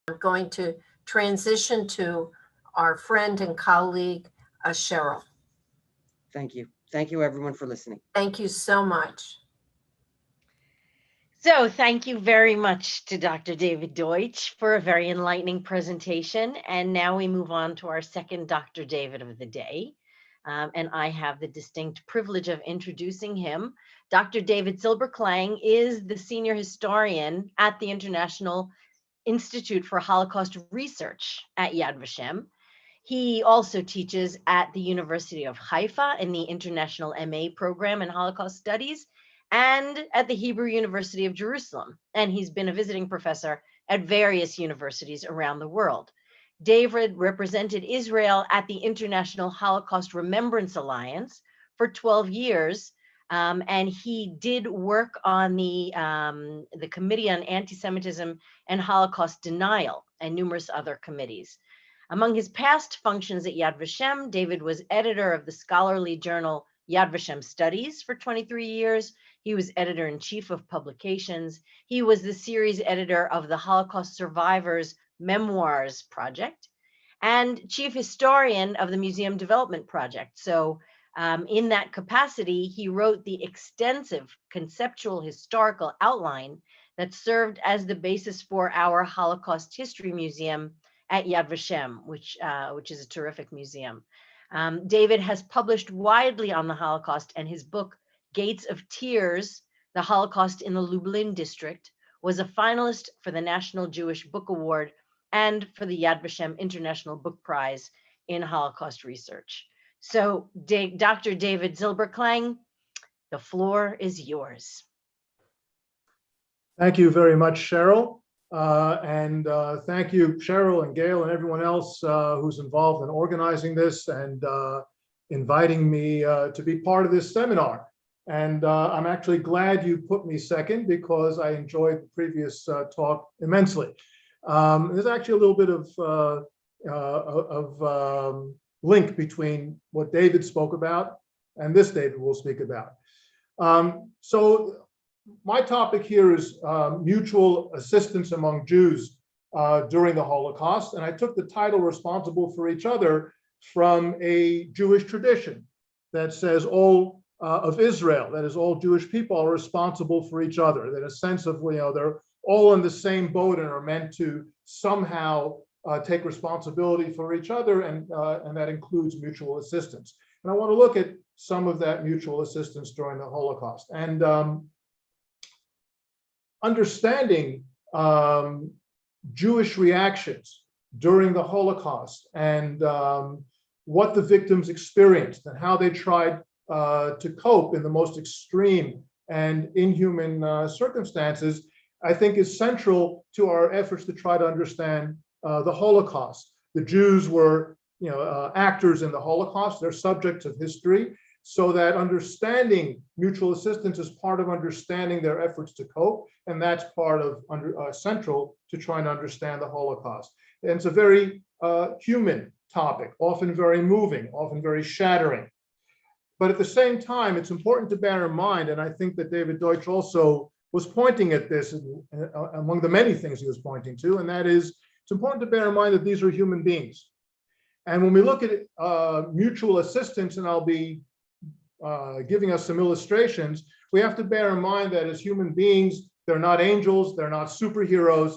I'm going to transition to our friend and colleague, Cheryl. Thank you. Thank you, everyone, for listening. Thank you so much. So thank you very much to Dr. David Deutsch for a very enlightening presentation. And now we move on to our second Dr. David of the day. And I have the distinct privilege of introducing him. Dr. David Silberklang is the senior historian at the International Institute for Holocaust Research at Yad Vashem. He also teaches at the University of Haifa in the International MA program in Holocaust Studies and at the Hebrew University of Jerusalem. And he's been a visiting professor at various universities around the world. David represented Israel at the International Holocaust Remembrance Alliance for 12 years. And he did work on the Committee on Anti-Semitism and Holocaust Denial and numerous other committees. Among his past functions at Yad Vashem, David was editor of the scholarly journal Yad Vashem Studies for 23 years. He was editor-in-chief of publications. He was the series editor of the Holocaust Survivors Memoirs Project and chief historian of the Museum Development Project. So in that capacity, he wrote the extensive conceptual historical outline that served as the basis for our Holocaust History Museum at Yad Vashem, which is a terrific museum. David has published widely on the Holocaust, and his book, Gates of Tears, The Holocaust in the Lublin District, was a finalist for the National Jewish Book Award and for the Yad Vashem International Book Prize in Holocaust Research. So, Dr. David Silberklang, the floor is yours. Thank you very much, Cheryl. Thank you, Cheryl and Gail and everyone else who's involved in organizing this and inviting me to be part of this seminar. And I'm actually glad you put me second because I enjoyed the previous talk immensely. There's actually a little bit of link between what David spoke about and this David will speak about. So my topic here is mutual assistance among Jews during the Holocaust. And I took the title responsible for each other from a Jewish tradition that says all of Israel, that is all Jewish people are responsible for each other, that a sense of, they're all in the same boat and are meant to somehow take responsibility for each other, and that includes mutual assistance. And I want to look at some of that mutual assistance during the Holocaust. And understanding Jewish reactions during the Holocaust and what the victims experienced and how they tried to cope in the most extreme and inhuman circumstances, I think is central to our efforts to try to understand the Holocaust. The Jews were, actors in the Holocaust. They're subjects of history, so that understanding mutual assistance is part of understanding their efforts to cope, and that's part of central to trying to understand the Holocaust. And it's a very human topic, often very moving, often very shattering. But at the same time, it's important to bear in mind, and I think that David Deutsch also was pointing at this among the many things he was pointing to, and that is, it's important to bear in mind that these are human beings. And when we look at mutual assistance, and I'll be giving us some illustrations, we have to bear in mind that as human beings, they're not angels, they're not superheroes.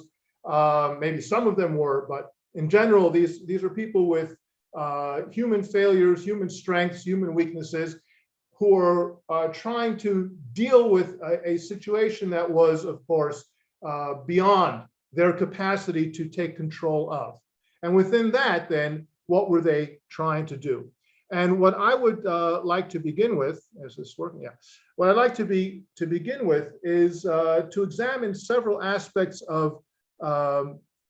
Maybe some of them were, but in general, these are people with human failures, human strengths, human weaknesses, who are trying to deal with a situation that was, of course, beyond their capacity to take control of. And within that, then, what were they trying to do? And what I would like to begin with, is this working? Yeah. What I'd like to begin with is to examine several aspects of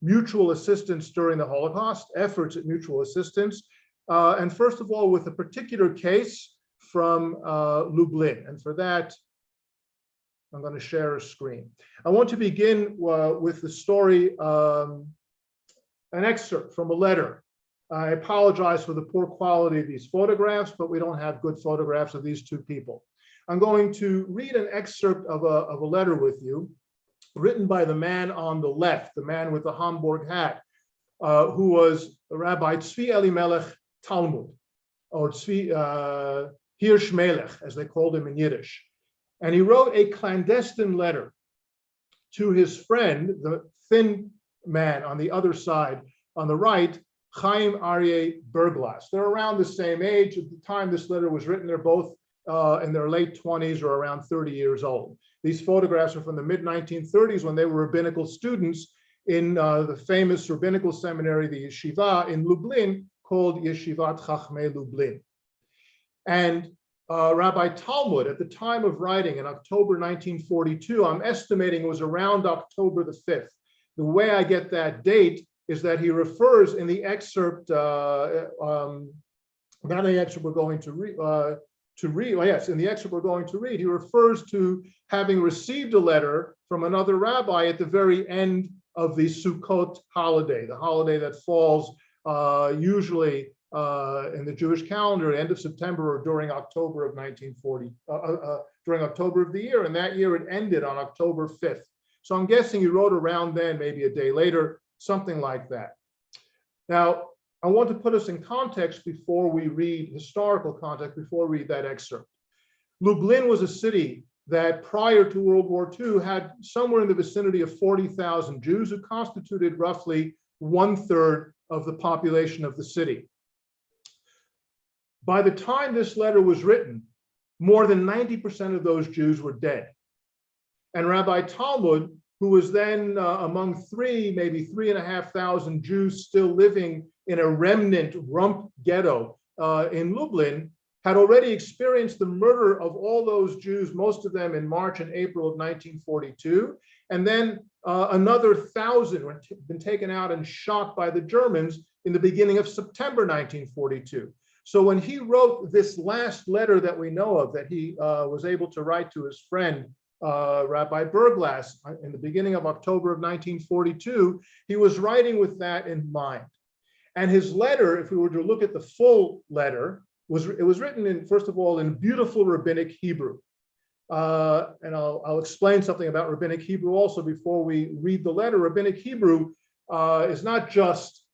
mutual assistance during the Holocaust, efforts at mutual assistance. And first of all, with a particular case from Lublin. And for that, I'm going to share a screen. I want to begin with the story, an excerpt from a letter. I apologize for the poor quality of these photographs, but we don't have good photographs of these two people. I'm going to read an excerpt of a letter with you written by the man on the left, the man with the Hamburg hat, who was Rabbi Tzvi Elimelech Talmud, or Tzvi Hirsch Melech, as they called him in Yiddish. And he wrote a clandestine letter to his friend, the thin man on the other side, on the right, Chaim Aryeh Berglas. They're around the same age. At the time this letter was written, they're both in their late 20s or around 30 years old. These photographs are from the mid-1930s when they were rabbinical students in the famous rabbinical seminary, the yeshiva in Lublin, called Yeshivat Chachmei Lublin. And Rabbi Talmud, at the time of writing in October 1942, I'm estimating it was around October the 5th. The way I get that date is that he refers in the excerpt, not in the excerpt we're going to read, yes, in the excerpt we're going to read, he refers to having received a letter from another rabbi at the very end of the Sukkot holiday, the holiday that falls usually in the Jewish calendar, end of September or during October of 1940, during October of the year, and that year it ended on October 5th. So I'm guessing he wrote around then, maybe a day later, something like that. Now, I want to put us in context before we read, historical context, before we read that excerpt. Lublin was a city that prior to World War II had somewhere in the vicinity of 40,000 Jews who constituted roughly 1/3 of the population of the city. By the time this letter was written, more than 90% of those Jews were dead. And Rabbi Talmud, who was then among maybe 3,500 Jews still living in a remnant rump ghetto in Lublin, had already experienced the murder of all those Jews, most of them in March and April of 1942. And then another 1,000 had been taken out and shot by the Germans in the beginning of September 1942. So when he wrote this last letter that we know of, that he was able to write to his friend, Rabbi Berglas, in the beginning of October of 1942, he was writing with that in mind. And his letter, if we were to look at the full letter, it was written in, first of all, in beautiful rabbinic Hebrew. And I'll explain something about rabbinic Hebrew also before we read the letter. Rabbinic Hebrew is not just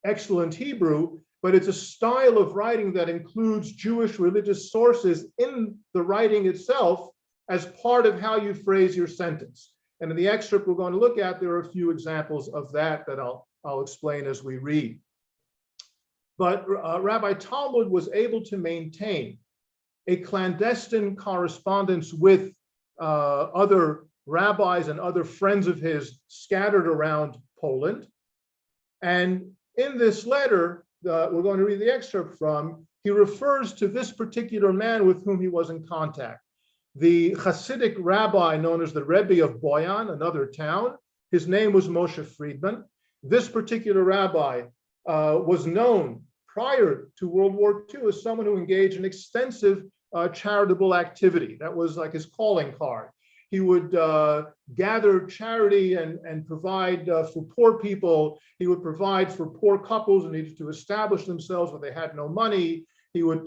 excellent Hebrew, but it's a style of writing that includes Jewish religious sources in the writing itself as part of how you phrase your sentence. And in the excerpt we're going to look at, there are a few examples of that I'll explain as we read. But Rabbi Talmud was able to maintain a clandestine correspondence with other rabbis and other friends of his scattered around Poland. And in this letter, we're going to read the excerpt from, he refers to this particular man with whom he was in contact. The Hasidic rabbi known as the Rebbe of Boyan, another town. His name was Moshe Friedman. This particular rabbi was known prior to World War II as someone who engaged in extensive charitable activity. That was like his calling card. He would gather charity and provide for poor people. He would provide for poor couples who needed to establish themselves when they had no money. He would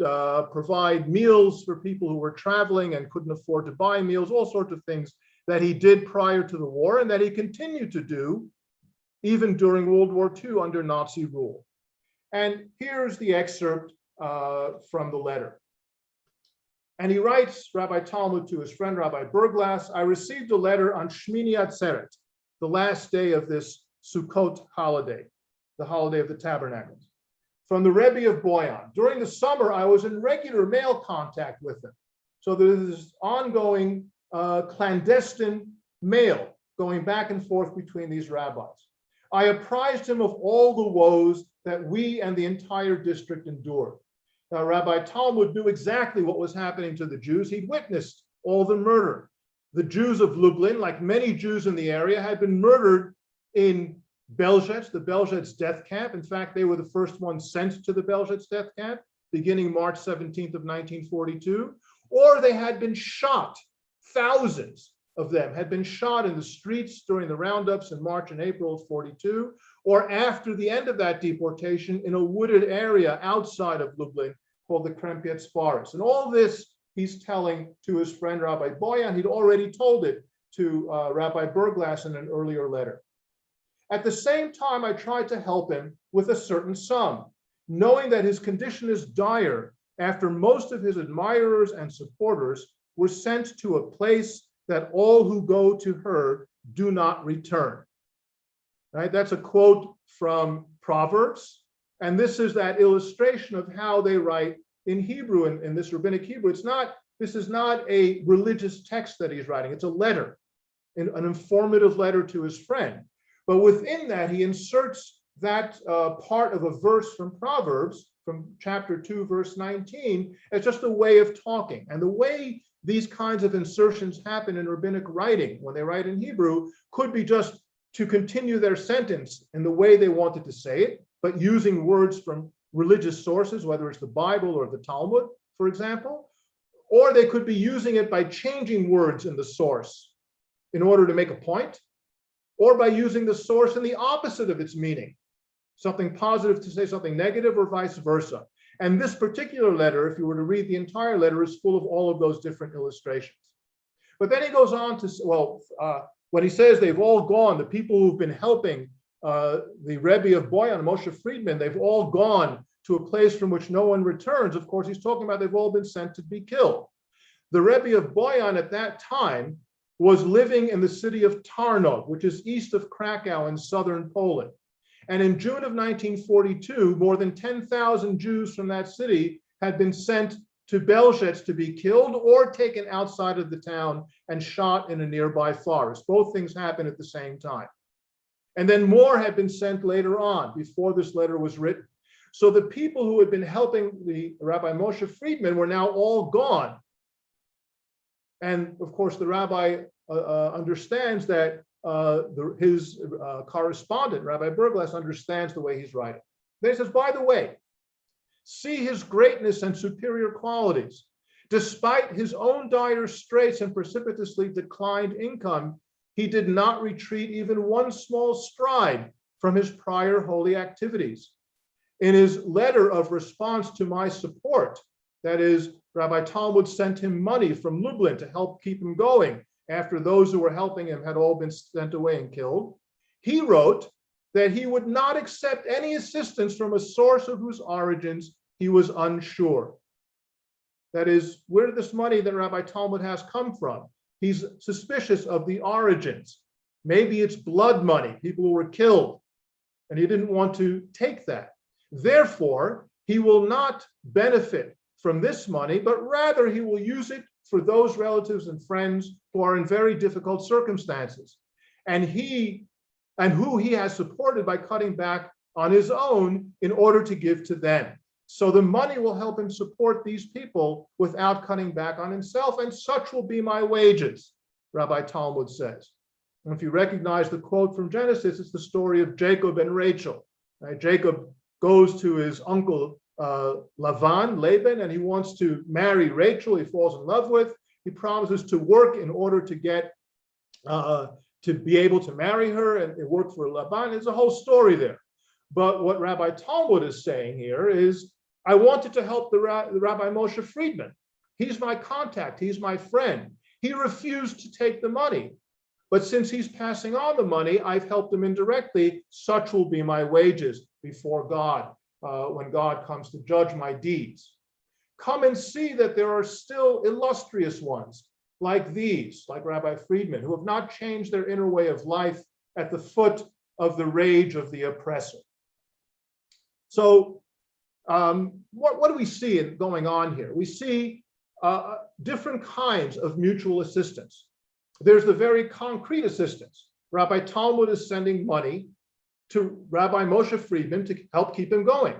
provide meals for people who were traveling and couldn't afford to buy meals, all sorts of things that he did prior to the war and that he continued to do even during World War II under Nazi rule. And here's the excerpt from the letter. And he writes, Rabbi Talmud, to his friend Rabbi Berglas, I received a letter on Shmini Atzeret, the last day of this Sukkot holiday, the holiday of the tabernacles, from the Rebbe of Boyan. During the summer, I was in regular mail contact with him. So there's this ongoing clandestine mail going back and forth between these rabbis. I apprised him of all the woes that we and the entire district endured. Now, Rabbi Talmud knew exactly what was happening to the Jews. He'd witnessed all the murder. The Jews of Lublin, like many Jews in the area, had been murdered in Belzec, the Belzec death camp. In fact, they were the first ones sent to the Belzec death camp, beginning March 17th of 1942, or they had been shot. Thousands of them had been shot in the streets during the roundups in March and April of 42, or after the end of that deportation in a wooded area outside of Lublin called the Krempiec Forest. And all this he's telling to his friend Rabbi Boyan. He'd already told it to Rabbi Berglass in an earlier letter. At the same time, I tried to help him with a certain sum, knowing that his condition is dire after most of his admirers and supporters were sent to a place that all who go to her do not return. Right? That's a quote from Proverbs. And this is that illustration of how they write in Hebrew, in this rabbinic Hebrew. This is not a religious text that he's writing. It's a letter, an informative letter to his friend. But within that, he inserts that part of a verse from Proverbs, from chapter 2, verse 19, as just a way of talking. And the way these kinds of insertions happen in rabbinic writing, when they write in Hebrew, could be just to continue their sentence in the way they wanted to say it, but using words from religious sources, whether it's the Bible or the Talmud, for example, or they could be using it by changing words in the source in order to make a point, or by using the source in the opposite of its meaning, something positive to say something negative or vice versa. And this particular letter, if you were to read the entire letter, is full of all of those different illustrations. But then he goes on to, when he says they've all gone, the people who've been helping the Rebbe of Boyan, Moshe Friedman, they've all gone to a place from which no one returns. Of course, he's talking about they've all been sent to be killed. The Rebbe of Boyan at that time was living in the city of Tarnów, which is east of Krakow in southern Poland. And in June of 1942, more than 10,000 Jews from that city had been sent to Belzec to be killed or taken outside of the town and shot in a nearby forest. Both things happened at the same time. And then more had been sent later on, before this letter was written. So the people who had been helping the Rabbi Moshe Friedman were now all gone. And of course, the rabbi understands that his correspondent, Rabbi Berglass, understands the way he's writing. Then he says, by the way, see his greatness and superior qualities. Despite his own dire straits and precipitously declined income, he did not retreat even one small stride from his prior holy activities. In his letter of response to my support, that is, Rabbi Talmud sent him money from Lublin to help keep him going after those who were helping him had all been sent away and killed. He wrote that he would not accept any assistance from a source of whose origins he was unsure. That is, where did this money that Rabbi Talmud has come from? He's suspicious of the origins. Maybe it's blood money, people who were killed, and he didn't want to take that. Therefore, he will not benefit from this money, but rather he will use it for those relatives and friends who are in very difficult circumstances, and who he has supported by cutting back on his own in order to give to them. So the money will help him support these people without cutting back on himself, and such will be my wages, Rabbi Talmud says. And if you recognize the quote from Genesis, it's the story of Jacob and Rachel. Right? Jacob goes to his uncle Laban, and he wants to marry Rachel. He falls in love with. He promises to work in order to get to be able to marry her, and it worked for Laban. There's a whole story there. But what Rabbi Talmud is saying here is, I wanted to help the Rabbi Moshe Friedman. He's my contact. He's my friend. He refused to take the money. But since he's passing on the money, I've helped him indirectly. Such will be my wages before God when God comes to judge my deeds. Come and see that there are still illustrious ones like these, like Rabbi Friedman, who have not changed their inner way of life at the foot of the rage of the oppressor. So what do we see going on here? We see different kinds of mutual assistance. There's the very concrete assistance. Rabbi Talmud is sending money to Rabbi Moshe Friedman to help keep him going.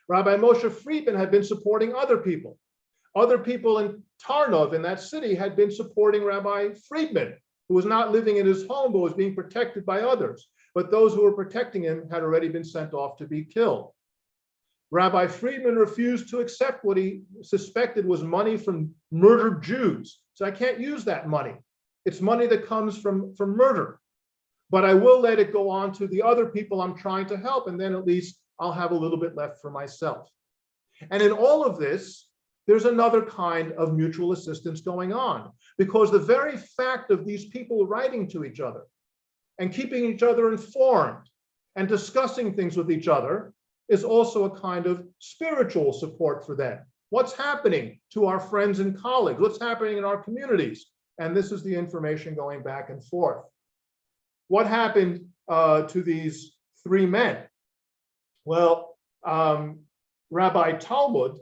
Rabbi Moshe Friedman had been supporting other people. Other people in Tarnów, in that city, had been supporting Rabbi Friedman, who was not living in his home, but was being protected by others. But those who were protecting him had already been sent off to be killed. Rabbi Friedman refused to accept what he suspected was money from murdered Jews. So I can't use that money. It's money that comes from murder. But I will let it go on to the other people I'm trying to help, and then at least I'll have a little bit left for myself. And in all of this, there's another kind of mutual assistance going on, because the very fact of these people writing to each other and keeping each other informed and discussing things with each other is also a kind of spiritual support for them. What's happening to our friends and colleagues? What's happening in our communities? And this is the information going back and forth. What happened to these three men? Well, Rabbi Talmud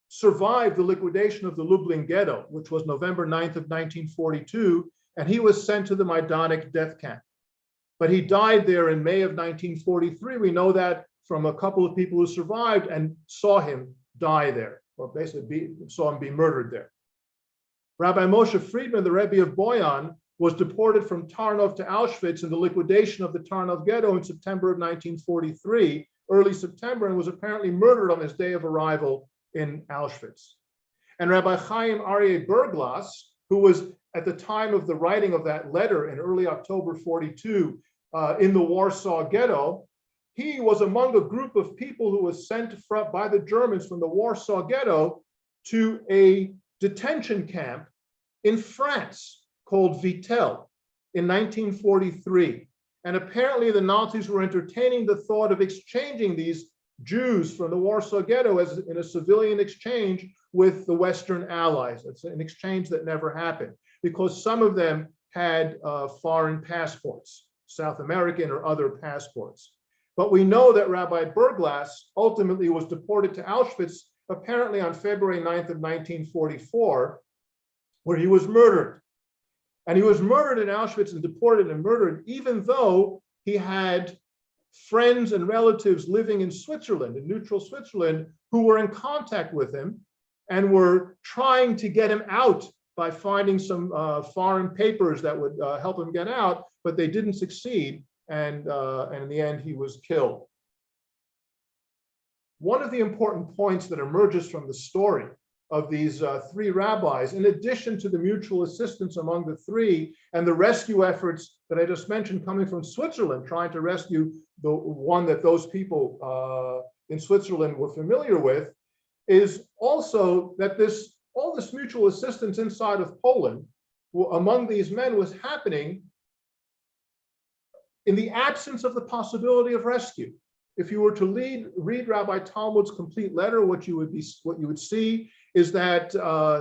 survived the liquidation of the Lublin ghetto, which was November 9th of 1942, and he was sent to the Maidanic death camp. But he died there in May of 1943. We know that from a couple of people who survived and saw him die there, or basically saw him be murdered there. Rabbi Moshe Friedman, the Rebbe of Boyan, was deported from Tarnov to Auschwitz in the liquidation of the Tarnov ghetto in September of 1943, early September, and was apparently murdered on his day of arrival in Auschwitz. And Rabbi Chaim Aryeh Berglas, who was at the time of the writing of that letter in early October 42 in the Warsaw ghetto, he was among a group of people who was sent by the Germans from the Warsaw ghetto to a detention camp in France called Vittel in 1943. And apparently the Nazis were entertaining the thought of exchanging these Jews from the Warsaw ghetto as in a civilian exchange with the Western Allies. It's an exchange that never happened because some of them had foreign passports, South American or other passports. But we know that Rabbi Berglas ultimately was deported to Auschwitz, apparently on February 9th of 1944, where he was murdered. And he was murdered in Auschwitz and deported and murdered, even though he had friends and relatives living in Switzerland, in neutral Switzerland, who were in contact with him and were trying to get him out by finding some foreign papers that would help him get out, but they didn't succeed. And in the end, he was killed. One of the important points that emerges from the story of these three rabbis, in addition to the mutual assistance among the three and the rescue efforts that I just mentioned coming from Switzerland, trying to rescue the one that those people in Switzerland were familiar with, is also that all this mutual assistance inside of Poland among these men was happening in the absence of the possibility of rescue. If you were to read Rabbi Talmud's complete letter, what you would see is that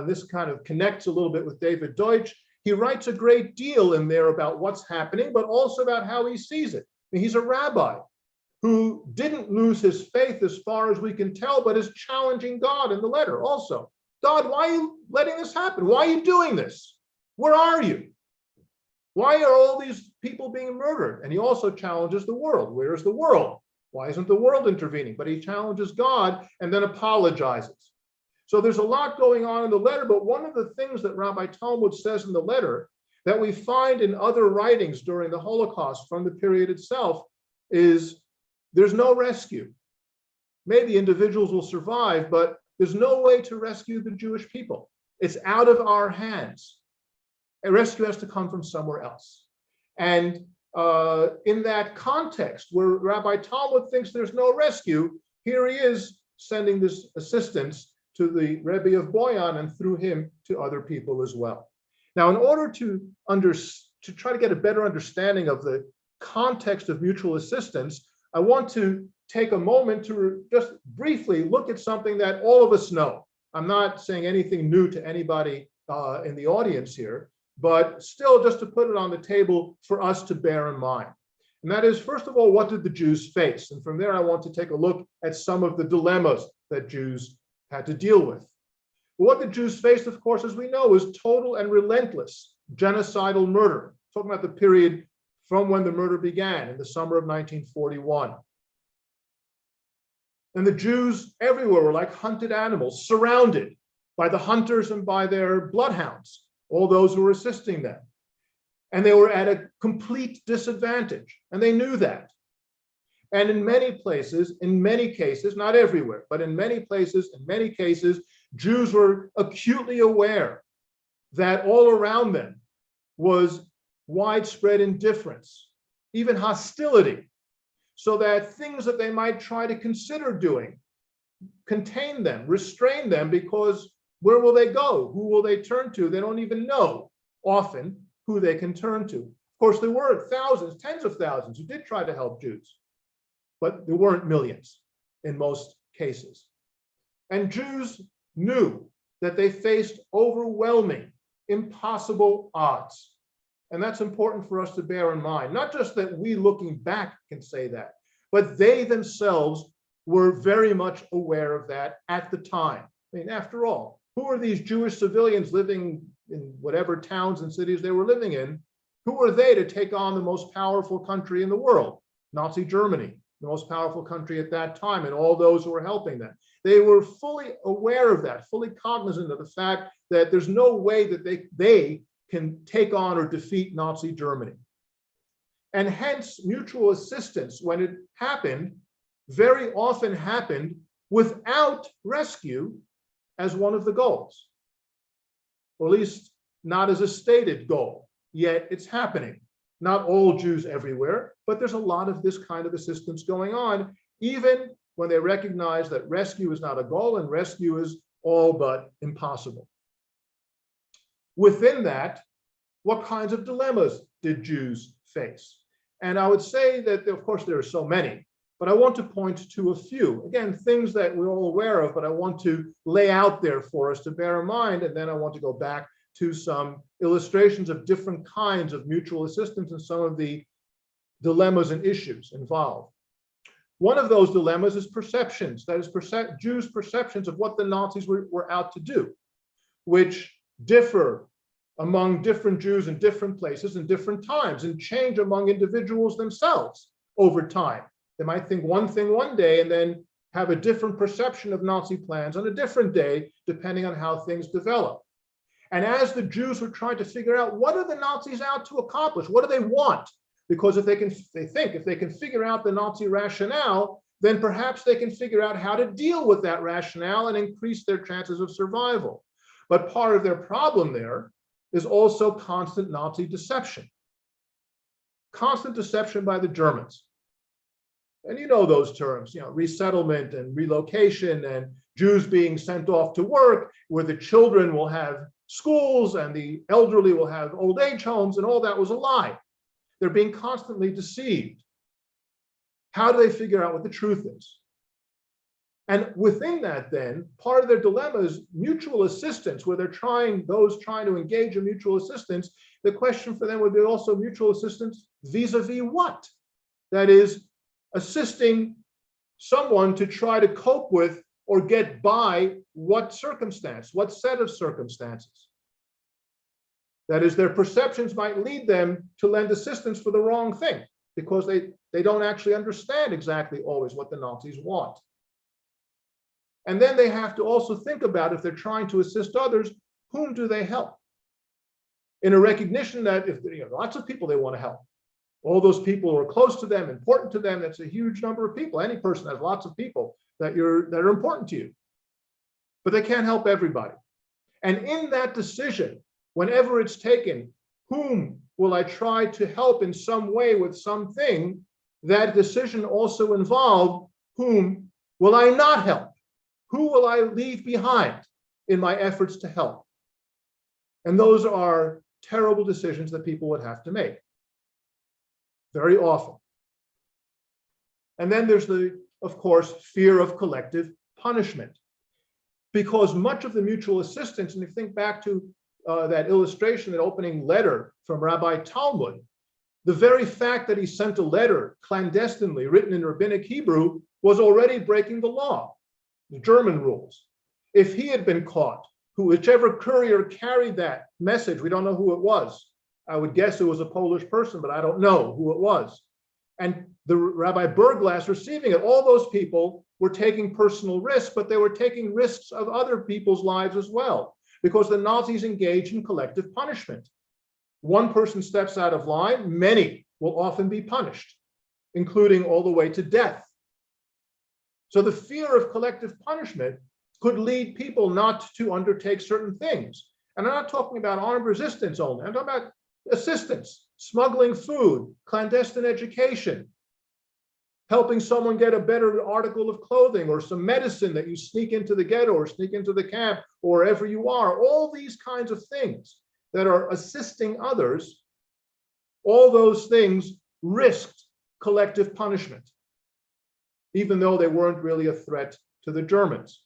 this kind of connects a little bit with David Deutsch. He writes a great deal in there about what's happening, but also about how he sees it. I mean, he's a rabbi who didn't lose his faith as far as we can tell, but is challenging God in the letter also. God, why are you letting this happen? Why are you doing this? Where are you? Why are all these people being murdered? And he also challenges the world. Where's the world? Why isn't the world intervening? But he challenges God and then apologizes. So there's a lot going on in the letter, but one of the things that Rabbi Talmud says in the letter that we find in other writings during the Holocaust from the period itself is there's no rescue. Maybe individuals will survive, but there's no way to rescue the Jewish people. It's out of our hands. A rescue has to come from somewhere else. And in that context, where Rabbi Talmud thinks there's no rescue, here he is sending this assistance to the Rebbe of Boyan and through him to other people as well. Now, in order to try to get a better understanding of the context of mutual assistance, I want to take a moment to just briefly look at something that all of us know. I'm not saying anything new to anybody in the audience here, but still just to put it on the table for us to bear in mind. And that is, first of all, what did the Jews face? And from there, I want to take a look at some of the dilemmas that Jews had to deal with. What the Jews faced, of course, as we know, is total and relentless genocidal murder. Talking about the period from when the murder began in the summer of 1941. And the Jews everywhere were like hunted animals, surrounded by the hunters and by their bloodhounds, all those who were assisting them. And they were at a complete disadvantage, and they knew that. And in many places, in many cases, not everywhere, but in many places, in many cases, Jews were acutely aware that all around them was widespread indifference, even hostility, so that things that they might try to consider doing contain them, restrain them, because where will they go? Who will they turn to? They don't even know often who they can turn to. Of course, there were thousands, tens of thousands who did try to help Jews, but there weren't millions in most cases. And Jews knew that they faced overwhelming, impossible odds. And that's important for us to bear in mind. Not just that we looking back can say that, but they themselves were very much aware of that at the time. I mean, after all, who are these Jewish civilians living in whatever towns and cities they were living in? Who are they to take on the most powerful country in the world? Nazi Germany, the most powerful country at that time, and all those who were helping them. They were fully aware of that, fully cognizant of the fact that there's no way that they can take on or defeat Nazi Germany. And hence, mutual assistance, when it happened, very often happened without rescue as one of the goals, or at least not as a stated goal, yet it's happening. Not all Jews everywhere, but there's a lot of this kind of assistance going on, even when they recognize that rescue is not a goal and rescue is all but impossible. Within that, what kinds of dilemmas did Jews face? And I would say that, of course, there are so many, but I want to point to a few. Again, things that we're all aware of, but I want to lay out there for us to bear in mind, and then I want to go back to some illustrations of different kinds of mutual assistance and some of the dilemmas and issues involved. One of those dilemmas is perceptions, that is, Jews' perceptions of what the Nazis were out to do, which differ among different Jews in different places and different times, and change among individuals themselves over time. They might think one thing one day and then have a different perception of Nazi plans on a different day, depending on how things develop. And as the Jews were trying to figure out, what are the Nazis out to accomplish? What do they want? Because if they can figure out the Nazi rationale, then perhaps they can figure out how to deal with that rationale and increase their chances of survival. But part of their problem there is also constant Nazi deception. Constant deception by the Germans. And you know those terms, resettlement and relocation and Jews being sent off to work, where the children will have schools and the elderly will have old age homes, and all that was a lie. They're being constantly deceived. How do they figure out what the truth is? And within that, then, part of their dilemma is mutual assistance, where those trying to engage in mutual assistance, the question for them would be also mutual assistance vis-a-vis what? That is, assisting someone to try to cope with or get by what circumstance, what set of circumstances. That is, their perceptions might lead them to lend assistance for the wrong thing, because they don't actually understand exactly always what the Nazis want. And then they have to also think about, if they're trying to assist others, whom do they help? In a recognition that if lots of people they want to help, all those people who are close to them, important to them, that's a huge number of people. Any person has lots of people that are important to you, but they can't help everybody. And in that decision, whenever it's taken, whom will I try to help in some way with something, that decision also involved, whom will I not help? Who will I leave behind in my efforts to help? And those are terrible decisions that people would have to make very often. And then there's of course, fear of collective punishment. Because much of the mutual assistance, and if you think back to that illustration, that opening letter from Rabbi Talmud, the very fact that he sent a letter clandestinely written in rabbinic Hebrew was already breaking the law, the German rules. If he had been caught, whichever courier carried that message, we don't know who it was. I would guess it was a Polish person, but I don't know who it was. And the Rabbi Berglass receiving it, all those people were taking personal risks, but they were taking risks of other people's lives as well, because the Nazis engaged in collective punishment. One person steps out of line, many will often be punished, including all the way to death. So the fear of collective punishment could lead people not to undertake certain things. And I'm not talking about armed resistance only, I'm talking about assistance, smuggling food, clandestine education, helping someone get a better article of clothing or some medicine that you sneak into the ghetto or sneak into the camp or wherever you are. All these kinds of things that are assisting others, all those things risked collective punishment, even though they weren't really a threat to the Germans.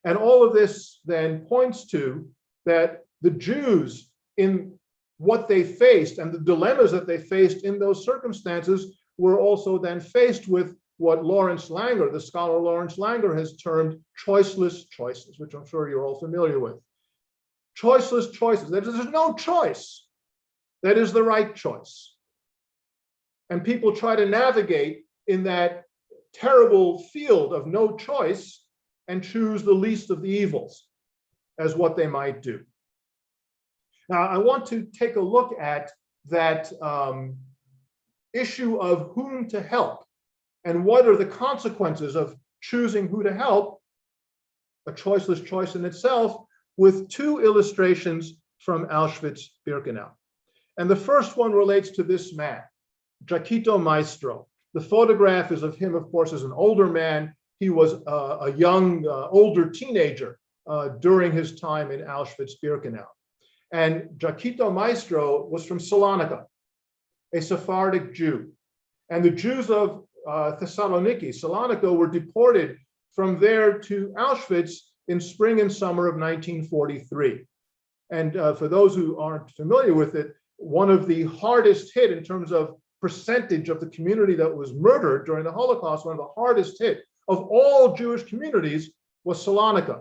And all of this then points to that the Jews, in what they faced and the dilemmas that they faced in those circumstances, were also then faced with what Lawrence Langer, the scholar Lawrence Langer, has termed choiceless choices, which I'm sure you're all familiar with. Choiceless choices. That is, there's no choice that is the right choice. And people try to navigate in that terrible field of no choice and choose the least of the evils as what they might do. Now, I want to take a look at that issue of whom to help and what are the consequences of choosing who to help, a choiceless choice in itself, with two illustrations from Auschwitz-Birkenau. And the first one relates to this man, Jaquito Maestro. The photograph is of him, of course, as an older man. He was a young, older teenager during his time in Auschwitz-Birkenau. And Jaquito Maestro was from Salonika, a Sephardic Jew. And the Jews of Thessaloniki, Salonika, were deported from there to Auschwitz in spring and summer of 1943. And for those who aren't familiar with it, one of the hardest hit in terms of percentage of the community that was murdered during the Holocaust, one of the hardest hit of all Jewish communities was Salonika,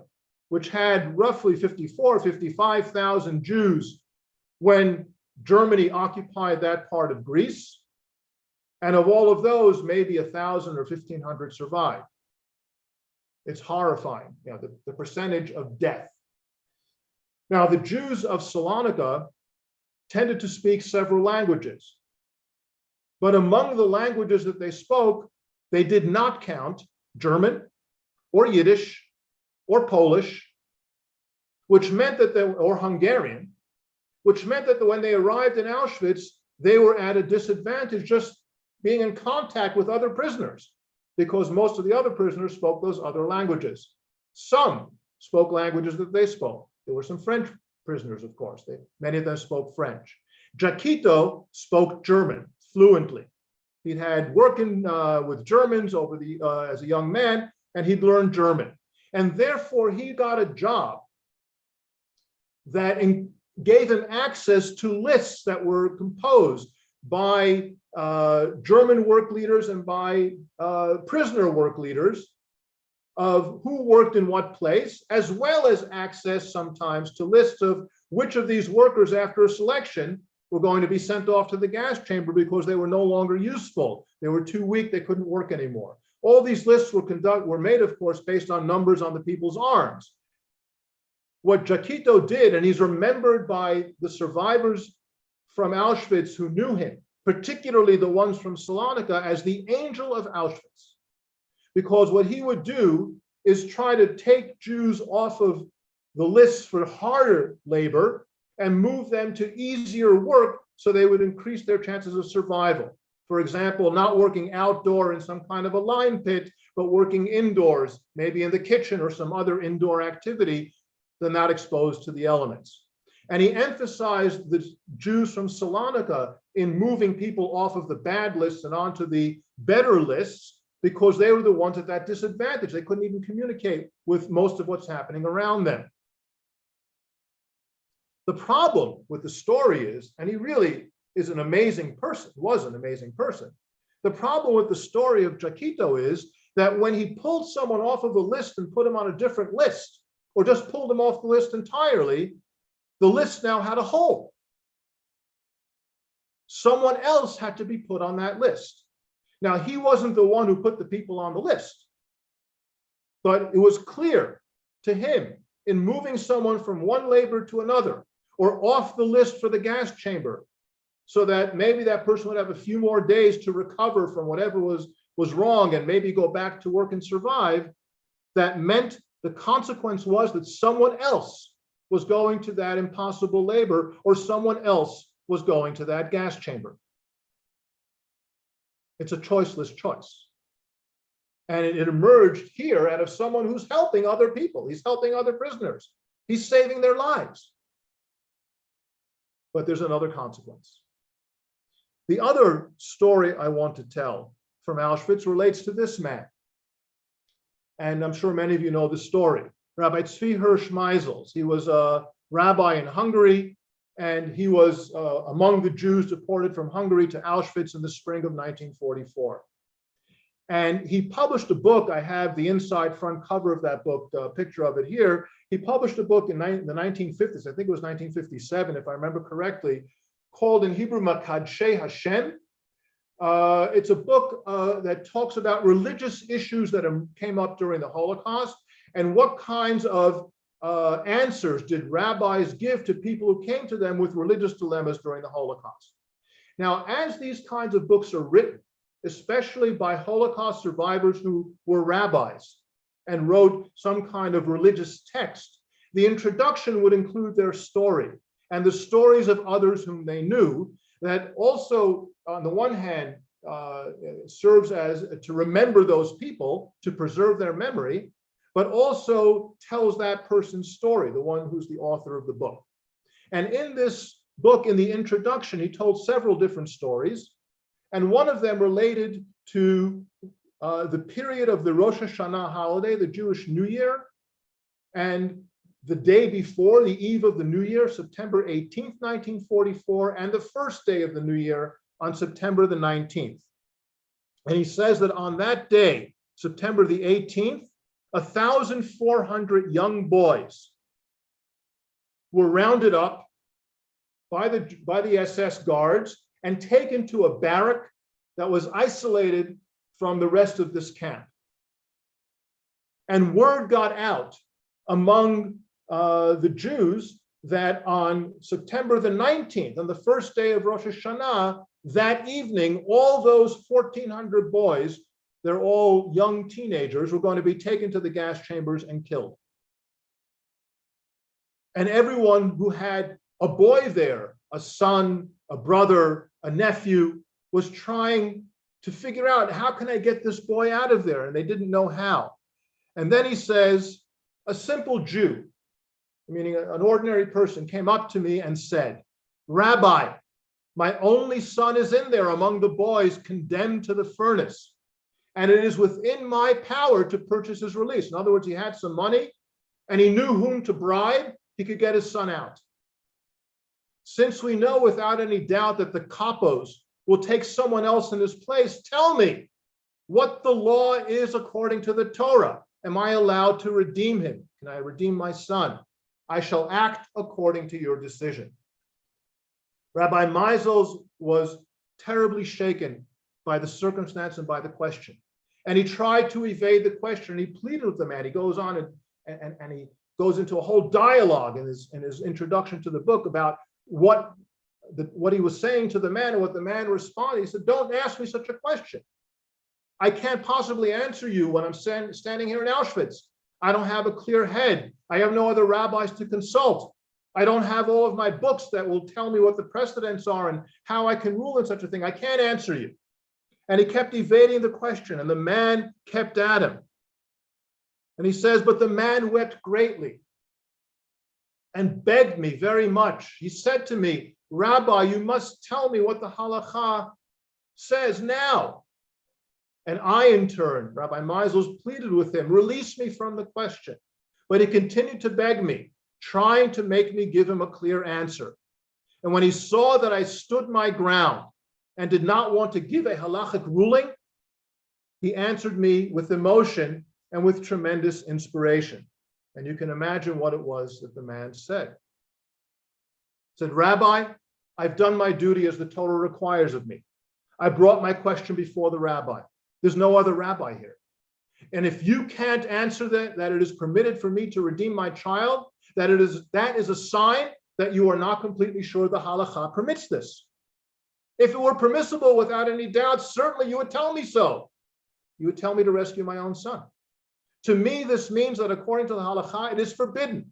which had roughly 55,000 Jews when Germany occupied that part of Greece. And of all of those, maybe 1,000 or 1,500 survived. It's horrifying, you know, the percentage of death. Now, the Jews of Salonika tended to speak several languages. But among the languages that they spoke, they did not count German or Yiddish or Polish, which meant that or Hungarian, which meant that when they arrived in Auschwitz, they were at a disadvantage just being in contact with other prisoners, because most of the other prisoners spoke those other languages. Some spoke languages that they spoke. There were some French prisoners, of course. Many of them spoke French. Jaquito spoke German fluently. He'd had working with Germans over as a young man, and he'd learned German. And therefore, he got a job that gave him access to lists that were composed by German work leaders and by prisoner work leaders of who worked in what place, as well as access sometimes to lists of which of these workers after a selection were going to be sent off to the gas chamber because they were no longer useful. They were too weak, they couldn't work anymore. All these lists were made, of course, based on numbers on the people's arms. What Jaquito did, and he's remembered by the survivors from Auschwitz who knew him, particularly the ones from Salonika, as the angel of Auschwitz. Because what he would do is try to take Jews off of the lists for harder labor and move them to easier work so they would increase their chances of survival. For example, not working outdoor in some kind of a lime pit, but working indoors, maybe in the kitchen or some other indoor activity, they're not exposed to the elements. And he emphasized the Jews from Salonika in moving people off of the bad lists and onto the better lists, because they were the ones at that disadvantage. They couldn't even communicate with most of what's happening around them. The problem with the story is, and he really is an amazing person, was an amazing person. The problem with the story of Jaquito is that when he pulled someone off of a list and put him on a different list, or just pulled him off the list entirely, the list now had a hole. Someone else had to be put on that list. Now, he wasn't the one who put the people on the list, but it was clear to him in moving someone from one labor to another, or off the list for the gas chamber, so that maybe that person would have a few more days to recover from whatever was wrong and maybe go back to work and survive. That meant the consequence was that someone else was going to that impossible labor, or someone else was going to that gas chamber. It's a choiceless choice. And it emerged here out of someone who's helping other people. He's helping other prisoners. He's saving their lives. But there's another consequence. The other story I want to tell from Auschwitz relates to this man. And I'm sure many of you know the story. Rabbi Tzvi Hirsch Meisels. He was a rabbi in Hungary, and he was among the Jews deported from Hungary to Auschwitz in the spring of 1944. And he published a book. I have the inside front cover of that book, a picture of it here. He published a book in the 1950s, I think it was 1957, if I remember correctly, called in Hebrew Makadshei Hashem. It's a book that talks about religious issues that came up during the Holocaust and what kinds of answers did rabbis give to people who came to them with religious dilemmas during the Holocaust. Now, as these kinds of books are written, especially by Holocaust survivors who were rabbis and wrote some kind of religious text, the introduction would include their story and the stories of others whom they knew, that also, on the one hand, serves as to remember those people, to preserve their memory, but also tells that person's story, the one who's the author of the book. And in this book, in the introduction, he told several different stories, and one of them related to the period of the Rosh Hashanah holiday, the Jewish New Year, and the day before, the eve of the New Year, September 18th, 1944, and the first day of the New Year on September the 19th. And he says that on that day, September the 18th, 1,400 young boys were rounded up by the SS guards and taken to a barrack that was isolated from the rest of this camp. And word got out among the Jews that on September the 19th, on the first day of Rosh Hashanah, that evening, all those 1,400 boys, they're all young teenagers, were going to be taken to the gas chambers and killed. And everyone who had a boy there, a son, a brother, a nephew, was trying to figure out, how can I get this boy out of there? And they didn't know how. And then he says, a simple Jew, meaning an ordinary person, came up to me and said, Rabbi, my only son is in there among the boys condemned to the furnace, and it is within my power to purchase his release. In other words, he had some money and he knew whom to bribe, he could get his son out. Since we know without any doubt that the kapos will take someone else in his place, tell me what the law is according to the Torah. Am I allowed to redeem him? Can I redeem my son? I shall act according to your decision. Rabbi Meisels was terribly shaken by the circumstance and by the question. And he tried to evade the question. He pleaded with the man. He goes on and he goes into a whole dialogue in his introduction to the book about what he was saying to the man and what the man responded. He said, don't ask me such a question. I can't possibly answer you when I'm standing here in Auschwitz. I don't have a clear head. I have no other rabbis to consult. I don't have all of my books that will tell me what the precedents are and how I can rule in such a thing. I can't answer you. And he kept evading the question, and the man kept at him. And he says, but the man wept greatly and begged me very much. He said to me, Rabbi, you must tell me what the halakha says now. And I, in turn, Rabbi Meisels, pleaded with him, release me from the question. But he continued to beg me, trying to make me give him a clear answer. And when he saw that I stood my ground and did not want to give a halachic ruling, he answered me with emotion and with tremendous inspiration. And you can imagine what it was that the man said. He said, Rabbi, I've done my duty as the Torah requires of me. I brought my question before the rabbi. There's no other rabbi here. And if you can't answer that it is permitted for me to redeem my child, that is a sign that you are not completely sure the halakha permits this. If it were permissible without any doubt, certainly you would tell me so. You would tell me to rescue my own son. To me, this means that according to the halakha, it is forbidden.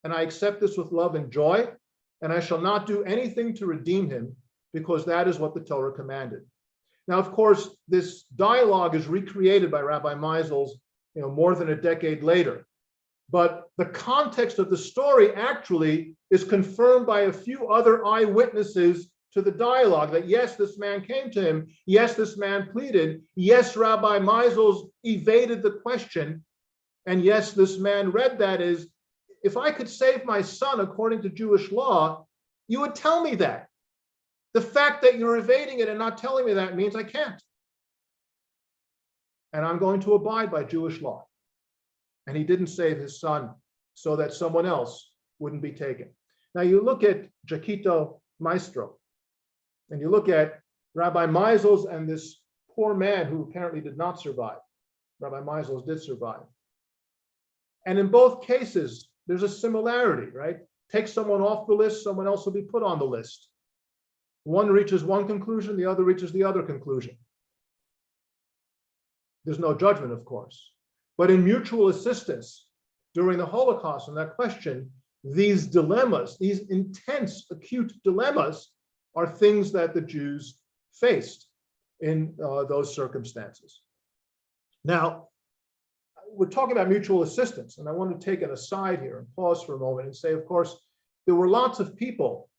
And I accept this with love and joy, and I shall not do anything to redeem him, because that is what the Torah commanded. Now, of course, this dialogue is recreated by Rabbi Meisel's, more than a decade later. But the context of the story actually is confirmed by a few other eyewitnesses to the dialogue, that yes, this man came to him, yes, this man pleaded, yes, Rabbi Meisel's evaded the question, and yes, this man read that as, if I could save my son according to Jewish law, you would tell me that. The fact that you're evading it and not telling me that means I can't. And I'm going to abide by Jewish law. And he didn't save his son so that someone else wouldn't be taken. Now you look at Jaquito Maestro, and you look at Rabbi Meisel's and this poor man who apparently did not survive. Rabbi Meisel's did survive. And in both cases, there's a similarity, right? Take someone off the list, someone else will be put on the list. One reaches one conclusion, the other reaches the other conclusion. There's no judgment, of course. But in mutual assistance during the Holocaust, and that question, these dilemmas, these intense, acute dilemmas, are things that the Jews faced in those circumstances. Now, we're talking about mutual assistance, and I want to take an aside here and pause for a moment and say, of course, there were lots of people,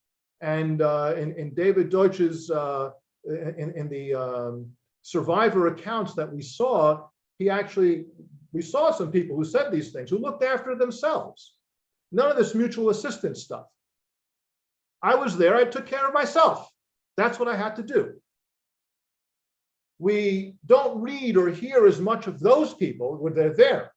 and in David Deutsch's, in the survivor accounts that we saw, we saw some people who said these things, who looked after themselves. None of this mutual assistance stuff. I was there, I took care of myself. That's what I had to do. We don't read or hear as much of those people when they're there,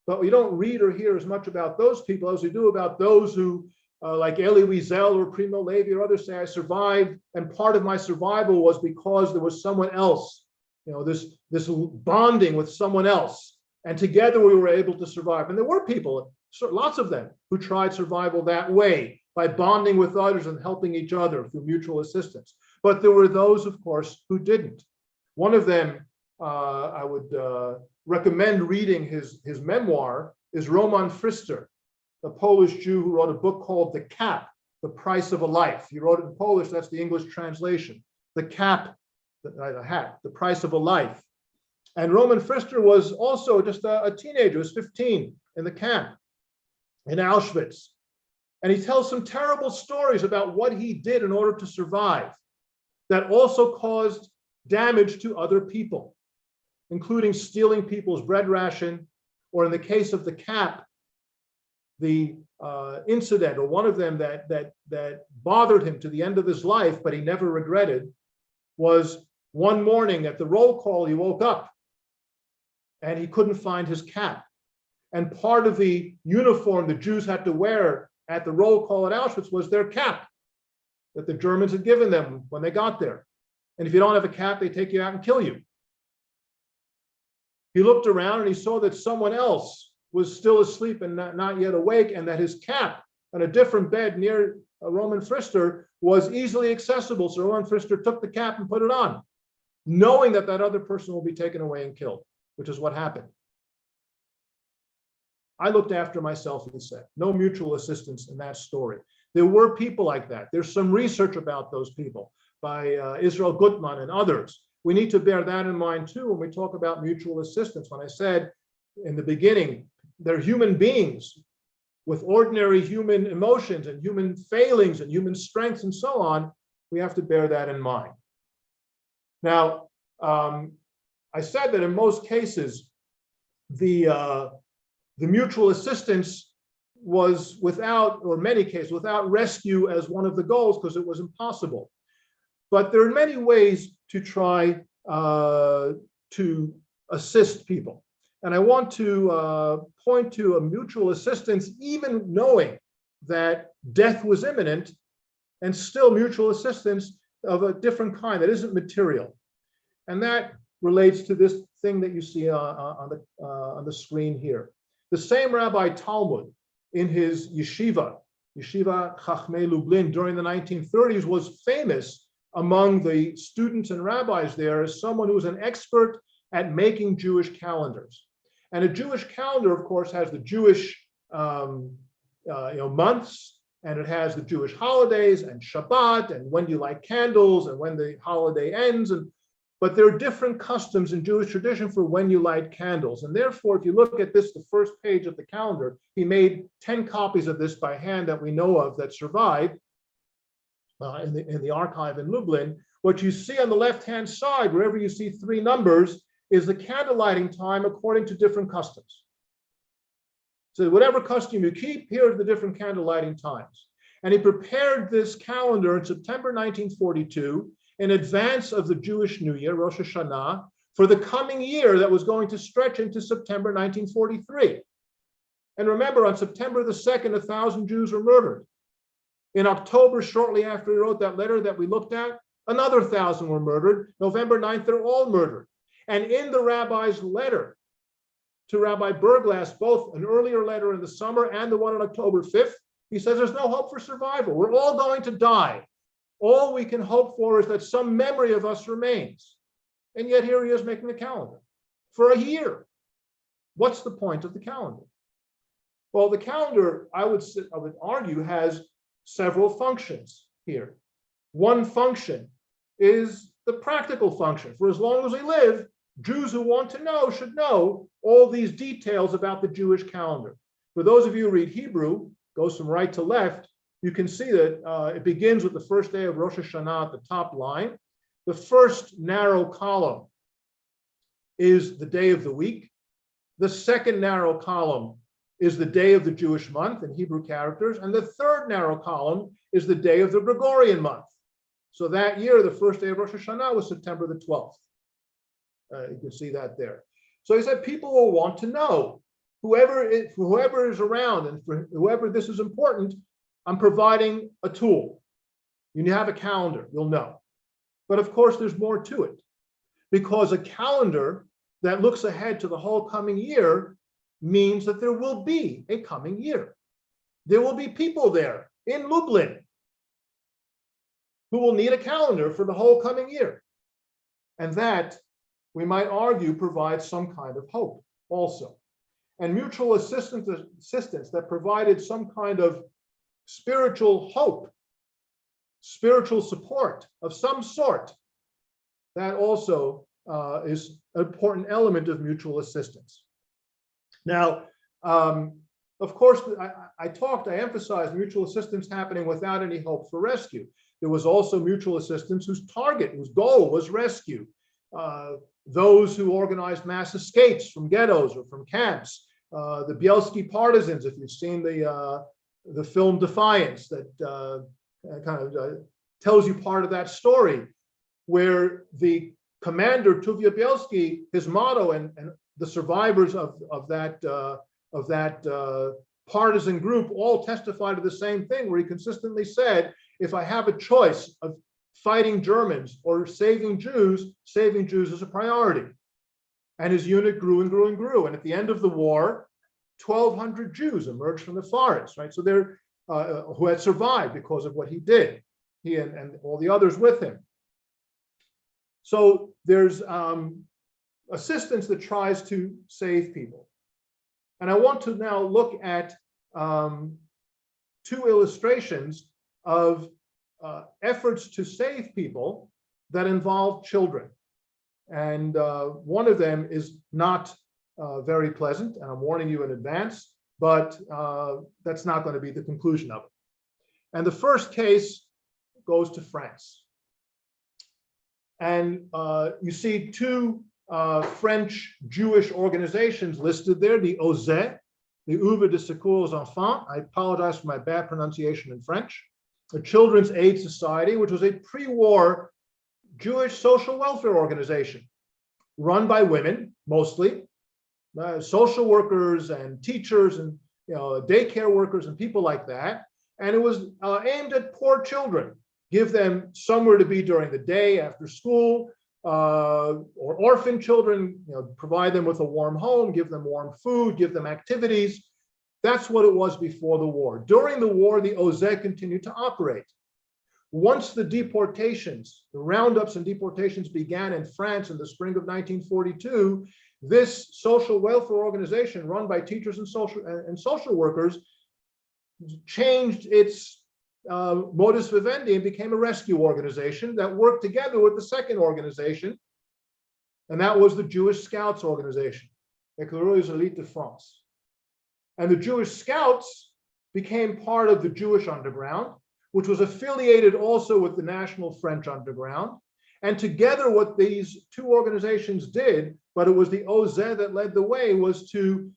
but we don't read or hear as much about those people as we do about those who, like Elie Wiesel or Primo Levi or others, say, I survived, and part of my survival was because there was someone else, this bonding with someone else, and together we were able to survive. And there were people, lots of them, who tried survival that way, by bonding with others and helping each other through mutual assistance. But there were those, of course, who didn't. One of them, I would recommend reading his memoir, is Roman Frister, a Polish Jew who wrote a book called The Cap, The Price of a Life. He wrote it in Polish, that's the English translation. The Cap, the hat, the price of a life. And Roman Frister was also just a teenager, he was 15 in the camp in Auschwitz. And he tells some terrible stories about what he did in order to survive that also caused damage to other people, including stealing people's bread ration, or in the case of the Cap, the incident, or one of them that bothered him to the end of his life, but he never regretted, was one morning at the roll call, he woke up and he couldn't find his cap. And part of the uniform the Jews had to wear at the roll call at Auschwitz was their cap that the Germans had given them when they got there. And if you don't have a cap, they take you out and kill you. He looked around and he saw that someone else was still asleep and not yet awake, and that his cap on a different bed near Roman Frister was easily accessible. So Roman Frister took the cap and put it on, knowing that that other person will be taken away and killed, which is what happened. I looked after myself, he said. No mutual assistance in that story. There were people like that. There's some research about those people by Israel Gutman and others. We need to bear that in mind too when we talk about mutual assistance. When I said in the beginning, they're human beings with ordinary human emotions and human failings and human strengths and so on, we have to bear that in mind. Now, I said that in most cases, the mutual assistance was without, or many cases, without rescue as one of the goals because it was impossible. But there are many ways to try to assist people. And I want to point to a mutual assistance, even knowing that death was imminent, and still mutual assistance of a different kind that isn't material. And that relates to this thing that you see on the screen here. The same Rabbi Talmud in his yeshiva Chachmei Lublin during the 1930s was famous among the students and rabbis there as someone who was an expert at making Jewish calendars. And a Jewish calendar, of course, has the Jewish months, and it has the Jewish holidays and Shabbat, and when you light candles, and when the holiday ends, and but there are different customs in Jewish tradition for when you light candles. And therefore, if you look at this, the first page of the calendar, he made 10 copies of this by hand that we know of that survived in the archive in Lublin. What you see on the left-hand side, wherever you see 3 numbers, is the candle lighting time according to different customs. So whatever custom you keep, here are the different candle lighting times. And he prepared this calendar in September 1942 in advance of the Jewish New Year, Rosh Hashanah, for the coming year that was going to stretch into September 1943. And remember, on September the 2nd, 1,000 Jews were murdered. In October, shortly after he wrote that letter that we looked at, another 1,000 were murdered. November 9th, they're all murdered. And in the rabbi's letter to Rabbi Berglass, both an earlier letter in the summer and the one on October 5th, he says there's no hope for survival. We're all going to die. All we can hope for is that some memory of us remains. And yet here he is making a calendar for a year. What's the point of the calendar? Well, the calendar, I would argue, has several functions here. One function is the practical function. For as long as we live, Jews who want to know should know all these details about the Jewish calendar. For those of you who read Hebrew, goes from right to left, you can see that it begins with the first day of Rosh Hashanah at the top line. The first narrow column is the day of the week. The second narrow column is the day of the Jewish month in Hebrew characters. And the third narrow column is the day of the Gregorian month. So that year, the first day of Rosh Hashanah was September the 12th. You can see that there. So he said people will want to know. Whoever is around, and for whoever this is important, I'm providing a tool. You have a calendar, you'll know. But of course, there's more to it, because a calendar that looks ahead to the whole coming year means that there will be a coming year. There will be people there in Lublin who will need a calendar for the whole coming year. And that, we might argue, provides some kind of hope also. And mutual assistance that provided some kind of spiritual hope, spiritual support of some sort, that also is an important element of mutual assistance. Now, of course, I emphasized mutual assistance happening without any hope for rescue. There was also mutual assistance whose goal was rescue. Those who organized mass escapes from ghettos or from camps, the Bielski partisans, if you've seen the film Defiance, that tells you part of that story, where the commander Tuvia Bielski, his motto, and the survivors of that partisan group all testified to the same thing, where he consistently said, if I have a choice of fighting Germans or saving Jews is a priority. And his unit grew and grew and grew. And at the end of the war, 1,200 Jews emerged from the forest, right? So they're who had survived because of what he did, he and all the others with him. So there's assistance that tries to save people. And I want to now look at 2 illustrations of efforts to save people that involve children. And one of them is not very pleasant, and I'm warning you in advance, but that's not going to be the conclusion of it. And the first case goes to France. And you see 2 French Jewish organizations listed there, the Azeez, the Œuvre de Secours aux Enfants. I apologize for my bad pronunciation in French. The Children's Aid Society, which was a pre-war Jewish social welfare organization run by women, mostly, social workers and teachers and daycare workers and people like that. And it was aimed at poor children, give them somewhere to be during the day after school, or orphan children, provide them with a warm home, give them warm food, give them activities. That's what it was before the war. During the war, the Azeez continued to operate. Once the deportations, the roundups and deportations began in France in the spring of 1942, this social welfare organization run by teachers and social workers changed its modus vivendi and became a rescue organization that worked together with the second organization, and that was the Jewish Scouts organization, Éclaireurs Elite de France. And the Jewish Scouts became part of the Jewish underground, which was affiliated also with the National French Underground. And together what these two organizations did, but it was the OZ that led the way, was to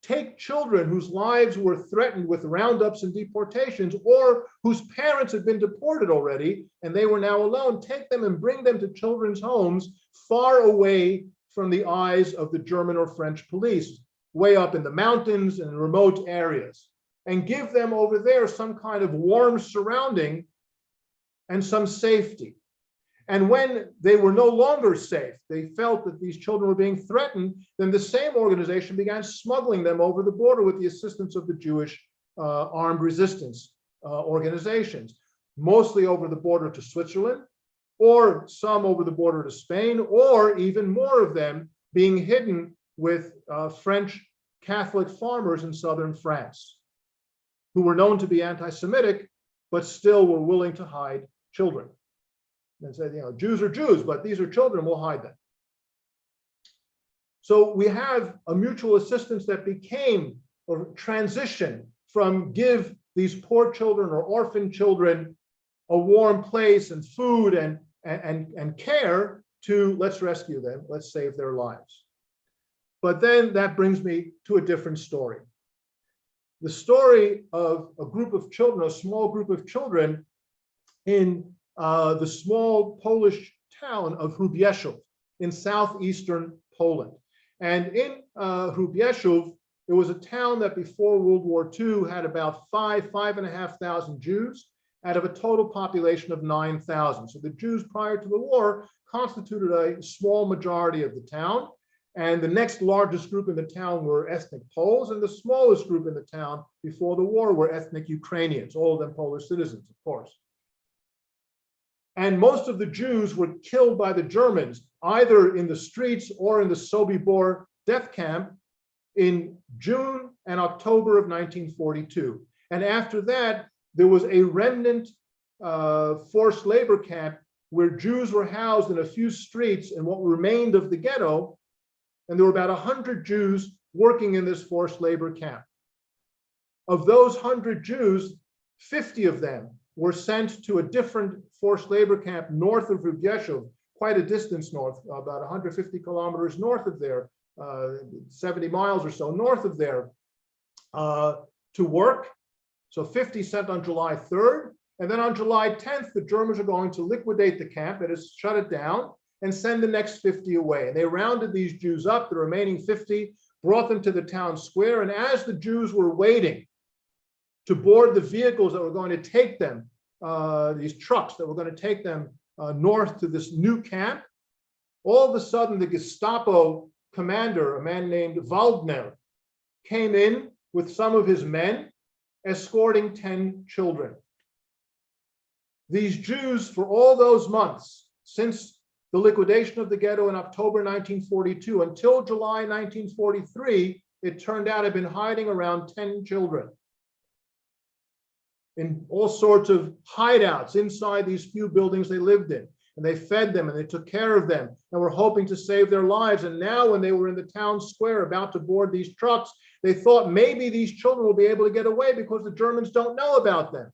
take children whose lives were threatened with roundups and deportations, or whose parents had been deported already and they were now alone, take them and bring them to children's homes far away from the eyes of the German or French police, way up in the mountains and remote areas, and give them over there some kind of warm surrounding and some safety. And when they were no longer safe, they felt that these children were being threatened, then the same organization began smuggling them over the border with the assistance of the Jewish armed resistance organizations, mostly over the border to Switzerland, or some over the border to Spain, or even more of them being hidden with French Catholic farmers in southern France, who were known to be anti-Semitic, but still were willing to hide children. And said, Jews are Jews, but these are children, we'll hide them. So we have a mutual assistance that became a transition from give these poor children or orphan children a warm place and food and care to let's rescue them, let's save their lives. But then that brings me to a different story. The story of a group of children, a small group of children in the small Polish town of Hrubieszów in southeastern Poland. And in Hrubieszów, it was a town that before World War II had about 5,500 Jews out of a total population of 9,000. So the Jews prior to the war constituted a small majority of the town. And the next largest group in the town were ethnic Poles, and the smallest group in the town before the war were ethnic Ukrainians, all of them Polish citizens, of course. And most of the Jews were killed by the Germans, either in the streets or in the Sobibor death camp in June and October of 1942. And after that, there was a remnant forced labor camp where Jews were housed in a few streets in what remained of the ghetto. And there were about 100 Jews working in this forced labor camp. Of those 100 Jews, 50 of them were sent to a different forced labor camp north of Hrubieszów, quite a distance north, about 150 kilometers north of there, 70 miles or so north of there, to work. So 50 sent on July 3rd. And then on July 10th, the Germans are going to liquidate the camp, that is, shut it down, and send the next 50 away. And they rounded these Jews up, the remaining 50, brought them to the town square. And as the Jews were waiting to board the vehicles that were going to take them, these trucks that were going to take them north to this new camp, all of a sudden the Gestapo commander, a man named Waldner, came in with some of his men, escorting 10 children. These Jews, for all those months, since the liquidation of the ghetto in October 1942 until July 1943, it turned out had been hiding around 10 children in all sorts of hideouts inside these few buildings they lived in. And they fed them and they took care of them and were hoping to save their lives. And now when they were in the town square about to board these trucks, they thought maybe these children will be able to get away because the Germans don't know about them.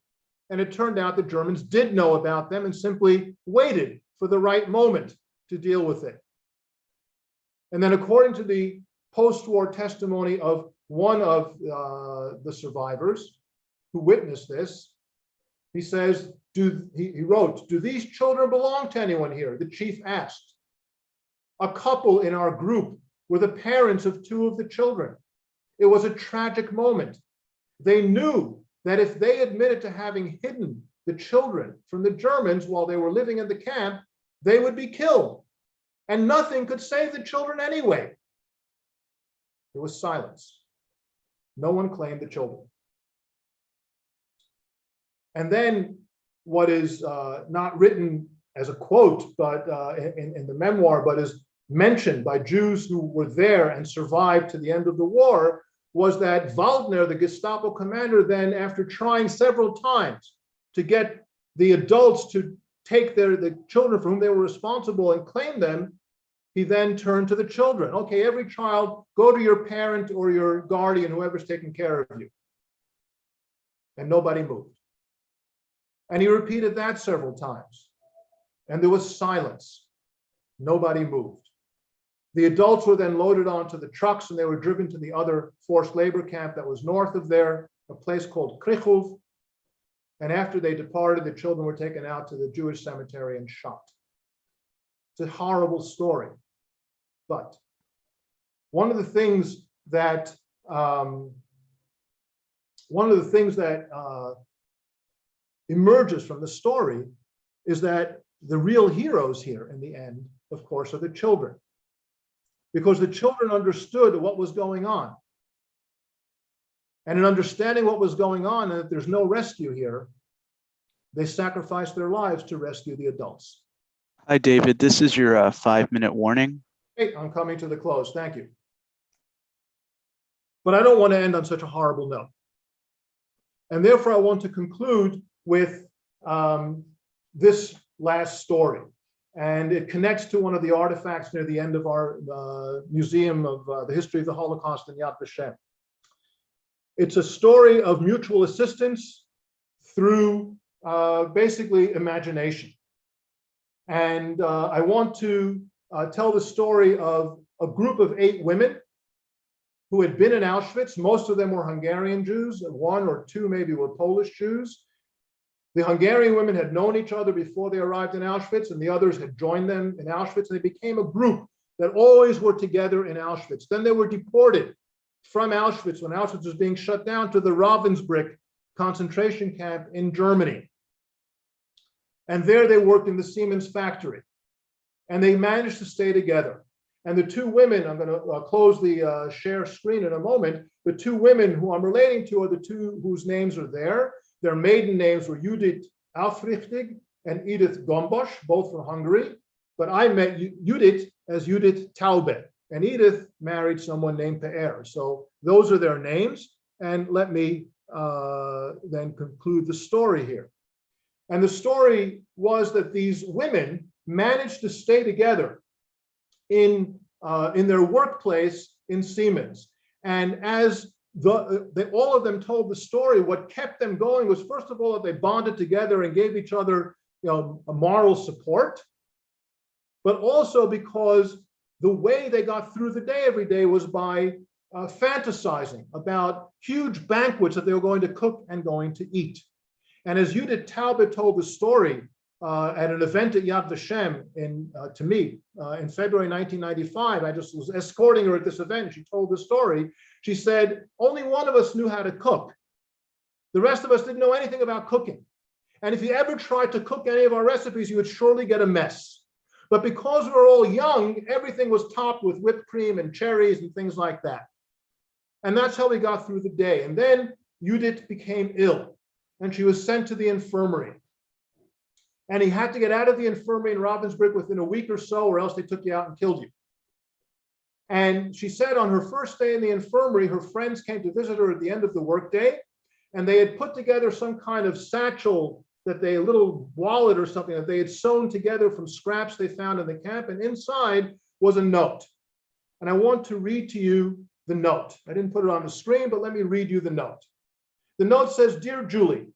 And it turned out the Germans did know about them and simply waited for the right moment to deal with it. And then according to the post-war testimony of one of the survivors who witnessed this, he says, he wrote, "Do these children belong to anyone here?" The chief asked. A couple in our group were the parents of two of the children. It was a tragic moment. They knew that if they admitted to having hidden the children from the Germans while they were living in the camp, they would be killed. And nothing could save the children anyway. There was silence. No one claimed the children. And then what is not written as a quote, but in the memoir, but is mentioned by Jews who were there and survived to the end of the war, was that Waldner, the Gestapo commander, then, after trying several times to get the adults to take the children from whom they were responsible and claim them, he then turned to the children. Okay, every child, go to your parent or your guardian, whoever's taking care of you. And nobody moved. And he repeated that several times. And there was silence. Nobody moved. The adults were then loaded onto the trucks and they were driven to the other forced labor camp that was north of there, a place called Krichuv. And after they departed, the children were taken out to the Jewish cemetery and shot. It's a horrible story. But one of the things that emerges from the story is that the real heroes here in the end, of course, are the children. Because the children understood what was going on. And in understanding what was going on and that there's no rescue here, they sacrificed their lives to rescue the adults. Hi, David. This is your 5-minute warning. Hey, I'm coming to the close. Thank you. But I don't want to end on such a horrible note. And therefore, I want to conclude with this last story. And it connects to one of the artifacts near the end of our Museum of the History of the Holocaust in Yad Vashem. It's a story of mutual assistance through basically imagination. And I want to tell the story of a group of 8 women who had been in Auschwitz. Most of them were Hungarian Jews, and 1 or 2 maybe were Polish Jews. The Hungarian women had known each other before they arrived in Auschwitz, and the others had joined them in Auschwitz, and they became a group that always were together in Auschwitz. Then they were deported from Auschwitz, when Auschwitz was being shut down, to the Ravensbrück concentration camp in Germany. And there they worked in the Siemens factory. And they managed to stay together. And the 2 women, I'm going to close the share screen in a moment, the 2 women who I'm relating to are the 2 whose names are there. Their maiden names were Judith Aufrichtig and Edith Gombosch, both from Hungary. But I met Judith as Judith Taube, and Edith married someone named Pe'er. So those are their names. And let me then conclude the story here. And the story was that these women managed to stay together in their workplace in Siemens. And as all of them told the story, what kept them going was, first of all, that they bonded together and gave each other, a moral support, but also because the way they got through the day every day was by fantasizing about huge banquets that they were going to cook and going to eat. And as Judith Taube told the story at an event at Yad Vashem to me in February 1995, I just was escorting her at this event. She told the story. She said, only one of us knew how to cook. The rest of us didn't know anything about cooking. And if you ever tried to cook any of our recipes, you would surely get a mess. But because we were all young, everything was topped with whipped cream and cherries and things like that. And that's how we got through the day. And then Judith became ill, and she was sent to the infirmary. And he had to get out of the infirmary in Ravensbrück within a week or so, or else they took you out and killed you. And she said on her first day in the infirmary, her friends came to visit her at the end of the workday, and they had put together some kind of satchel a little wallet or something that they had sewn together from scraps they found in the camp, and inside was a note. And I want to read to you the note. I didn't put it on the screen, but let me read you the note. The note says, "Dear Julie,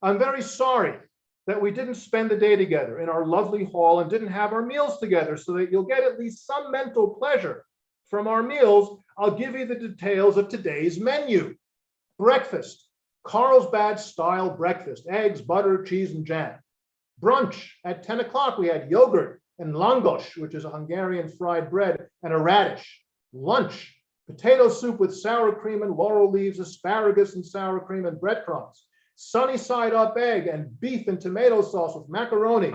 I'm very sorry that we didn't spend the day together in our lovely hall and didn't have our meals together, so that you'll get at least some mental pleasure from our meals. I'll give you the details of today's menu. Breakfast, Carlsbad style breakfast, eggs, butter, cheese, and jam. Brunch, at 10 o'clock, we had yogurt and langos, which is a Hungarian fried bread, and a radish. Lunch, potato soup with sour cream and laurel leaves, asparagus and sour cream and breadcrumbs. Sunny side up egg and beef and tomato sauce with macaroni,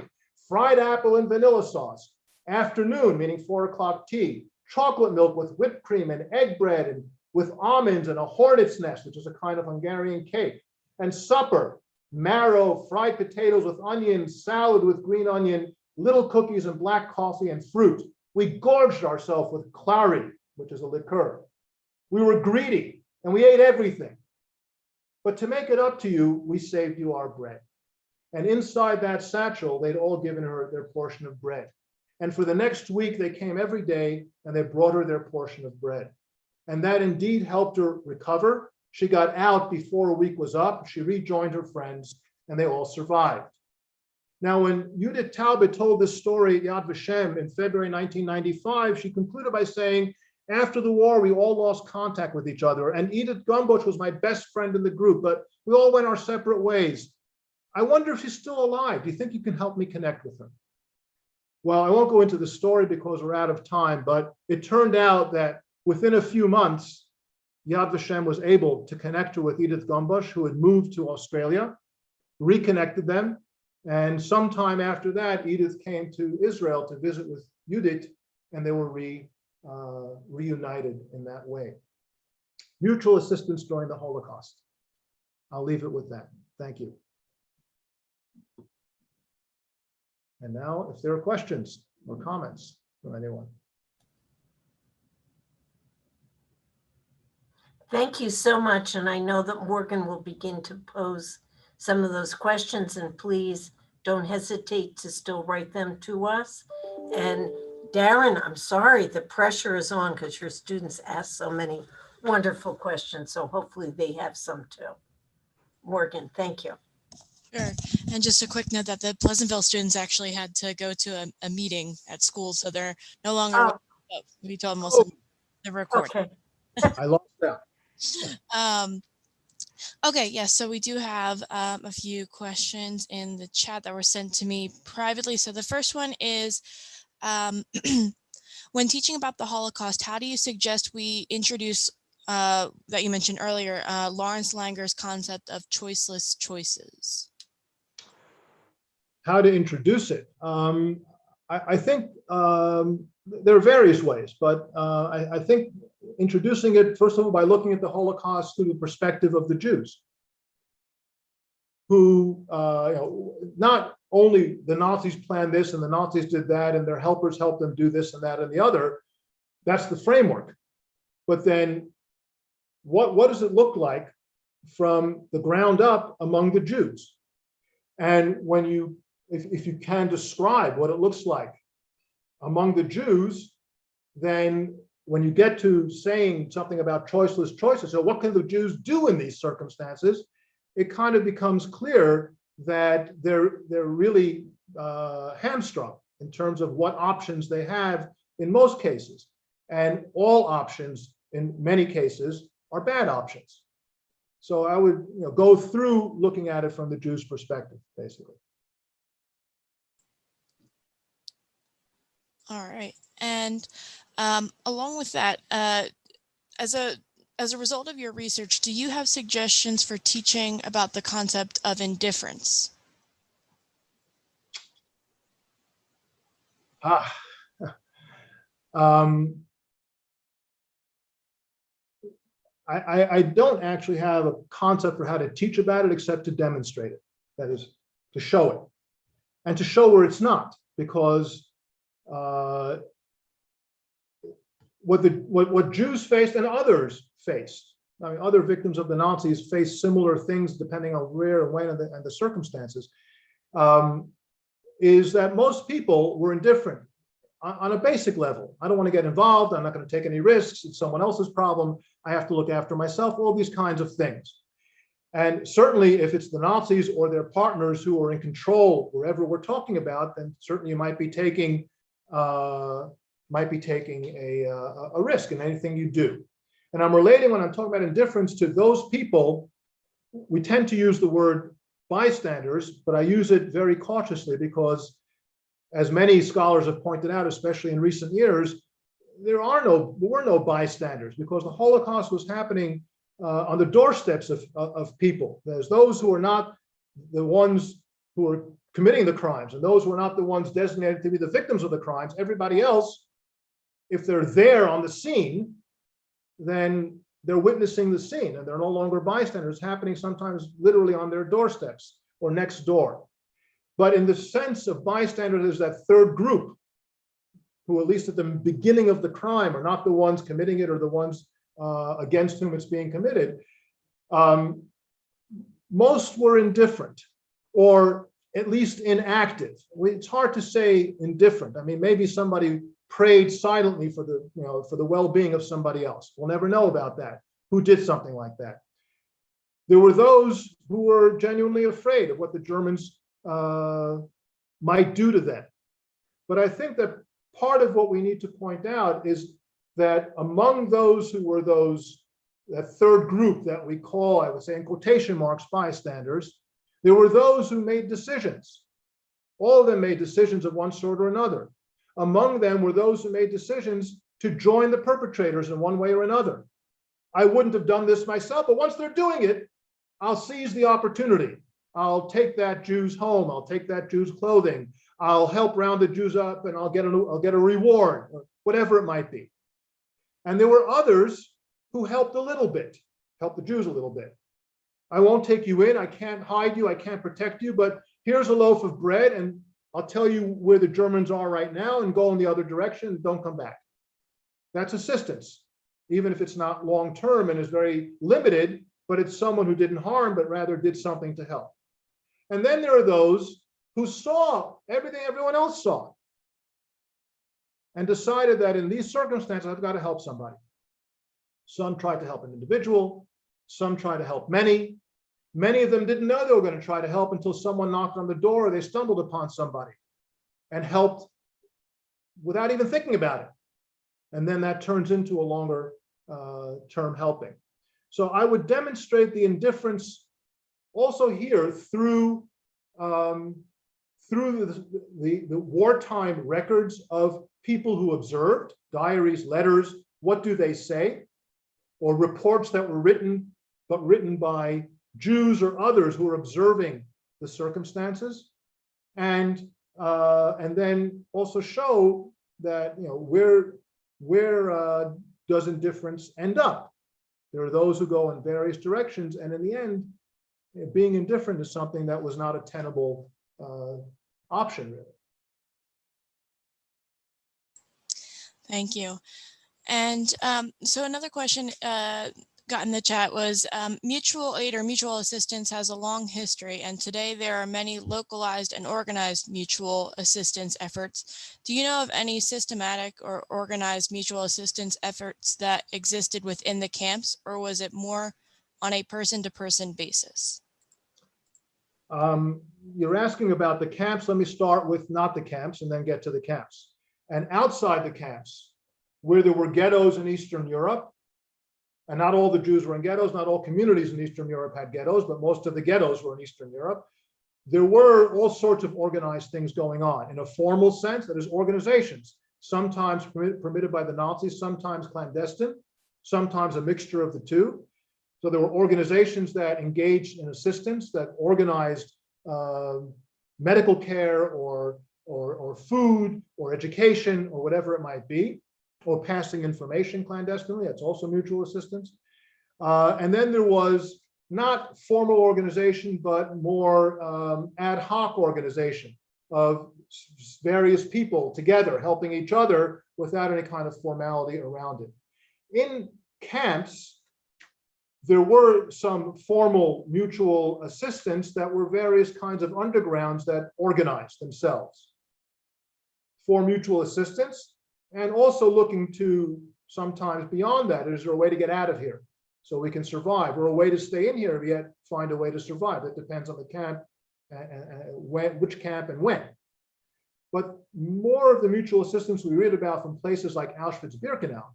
fried apple and vanilla sauce. Afternoon, meaning 4 o'clock tea, chocolate milk with whipped cream and egg bread and with almonds and a hornet's nest, which is a kind of Hungarian cake. And supper, marrow, fried potatoes with onions, salad with green onion, little cookies and black coffee and fruit. We gorged ourselves with clary, which is a liqueur. We were greedy and we ate everything. But to make it up to you, we saved you our bread." And inside that satchel, they'd all given her their portion of bread. And for the next week, they came every day and they brought her their portion of bread. And that indeed helped her recover. She got out before a week was up. She rejoined her friends and they all survived. Now, when Judith Talbot told this story at Yad Vashem in February 1995, she concluded by saying, after the war, we all lost contact with each other. And Edith Gumbush was my best friend in the group, but we all went our separate ways. I wonder if she's still alive. Do you think you can help me connect with her? Well, I won't go into the story because we're out of time, but it turned out that within a few months, Yad Vashem was able to connect her with Edith Gumbush, who had moved to Australia, reconnected them. And sometime after that, Edith came to Israel to visit with Judith, and they were reunited in that way. Mutual assistance during the Holocaust. I'll leave it with that. Thank you. And now, if there are questions or comments from anyone. Thank you so much. And I know that Morgan will begin to pose some of those questions, and please don't hesitate to still write them to us. And Darren, I'm sorry, the pressure is on because your students ask so many wonderful questions. So hopefully they have some too. Morgan, thank you. Sure. And just a quick note that the Pleasantville students actually had to go to a meeting at school, so they're no longer. We told them most of the recording. Okay. I lost that. Okay, yes, so we do have a few questions in the chat that were sent to me privately. So the first one is, when teaching about the Holocaust, how do you suggest we introduce, that you mentioned earlier, Lawrence Langer's concept of choiceless choices? How to introduce it? I think there are various ways, but I think introducing it, first of all, by looking at the Holocaust through the perspective of the Jews, who, not only the Nazis planned this and the Nazis did that and their helpers helped them do this and that and the other. That's the framework. But then what does it look like from the ground up among the Jews? And when you, if you can describe what it looks like among the Jews, then when you get to saying something about choiceless choices, so what can the Jews do in these circumstances? It kind of becomes clear that they're really hamstrung in terms of what options they have in most cases. And all options in many cases are bad options. So I would go through looking at it from the Jews' perspective, basically. All right. And along with that, as a result of your research, do you have suggestions for teaching about the concept of indifference? I don't actually have a concept for how to teach about it except to demonstrate it. That is, to show it and to show where it's not, because what Jews faced and others faced, I mean, other victims of the Nazis faced similar things depending on where and when and the circumstances, is that most people were indifferent on a basic level. I don't want to get involved. I'm not going to take any risks. It's someone else's problem. I have to look after myself, all these kinds of things. And certainly if it's the Nazis or their partners who are in control, wherever we're talking about, then certainly you might be taking a risk in anything you do. And I'm relating, when I'm talking about indifference, to those people. We tend to use the word bystanders, but I use it very cautiously because, as many scholars have pointed out, especially in recent years, there were no bystanders, because the Holocaust was happening on the doorsteps of people. There's those who are not the ones who are committing the crimes, and those who are not the ones designated to be the victims of the crimes. Everybody else, if they're there on the scene, then they're witnessing the scene, and they're no longer bystanders, happening sometimes literally on their doorsteps or next door. But in the sense of bystanders, there's that third group who, at least at the beginning of the crime, are not the ones committing it or the ones against whom it's being committed. Most were indifferent, or at least inactive. It's hard to say indifferent. I mean, maybe somebody prayed silently for the, for the well-being of somebody else. We'll never know about that, who did something like that. There were those who were genuinely afraid of what the Germans might do to them. But I think that part of what we need to point out is that among those who were that third group that we call, I would say in quotation marks, bystanders, there were those who made decisions. All of them made decisions of one sort or another. Among them were those who made decisions to join the perpetrators in one way or another. I wouldn't have done this myself, but once they're doing it, I'll seize the opportunity. I'll take that Jew's home. I'll take that Jew's clothing. I'll help round the Jews up, and I'll get a reward, or whatever it might be. And there were others who helped a little bit, helped the Jews a little bit. I won't take you in. I can't hide you. I can't protect you. But here's a loaf of bread, and I'll tell you where the Germans are right now, and go in the other direction, and don't come back. That's assistance, even if it's not long term and is very limited, but it's someone who didn't harm, but rather did something to help. And then there are those who saw everything everyone else saw and decided that in these circumstances, I've got to help somebody. Some tried to help an individual, some tried to help many. Many of them didn't know they were going to try to help until someone knocked on the door, or they stumbled upon somebody and helped without even thinking about it. And then that turns into a longer term helping. So I would demonstrate the indifference also here through the wartime records of people who observed, diaries, letters, what do they say, or reports that were written, but written by Jews or others who were observing the circumstances, and then also show that where does indifference end up? There are those who go in various directions, and in the end, being indifferent is something that was not a tenable option, really. Thank you. And so another question got in the chat was mutual aid or mutual assistance has a long history, and today there are many localized and organized mutual assistance efforts. Do you know of any systematic or organized mutual assistance efforts that existed within the camps, or was it more on a person-to-person basis? You're asking about the camps. Let me start with not the camps and then get to the camps. And outside the camps, where there were ghettos in Eastern Europe, and not all the Jews were in ghettos, not all communities in Eastern Europe had ghettos, but most of the ghettos were in Eastern Europe, there were all sorts of organized things going on in a formal sense, that is organizations, sometimes permitted by the Nazis, sometimes clandestine, sometimes a mixture of the two. So there were organizations that engaged in assistance, that organized medical care or food or education or whatever it might be, or passing information clandestinely. That's also mutual assistance. And then there was not formal organization, but more ad hoc organization of various people together helping each other without any kind of formality around it. In camps, there were some formal mutual assistance that were various kinds of undergrounds that organized themselves for mutual assistance, and also looking to sometimes beyond that. Is there a way to get out of here so we can survive, or a way to stay in here yet find a way to survive? That depends on the camp and which camp and when. But more of the mutual assistance we read about from places like Auschwitz-Birkenau,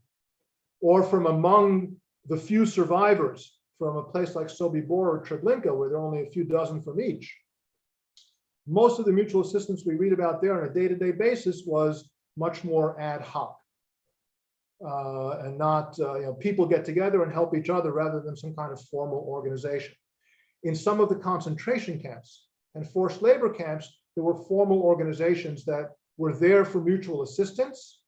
or from among the few survivors from a place like Sobibor or Treblinka, where there are only a few dozen from each. Most of the mutual assistance we read about there on a day-to-day basis was much more ad hoc, and not people get together and help each other rather than some kind of formal organization. In some of the concentration camps and forced labor camps, there were formal organizations that were there for mutual assistance.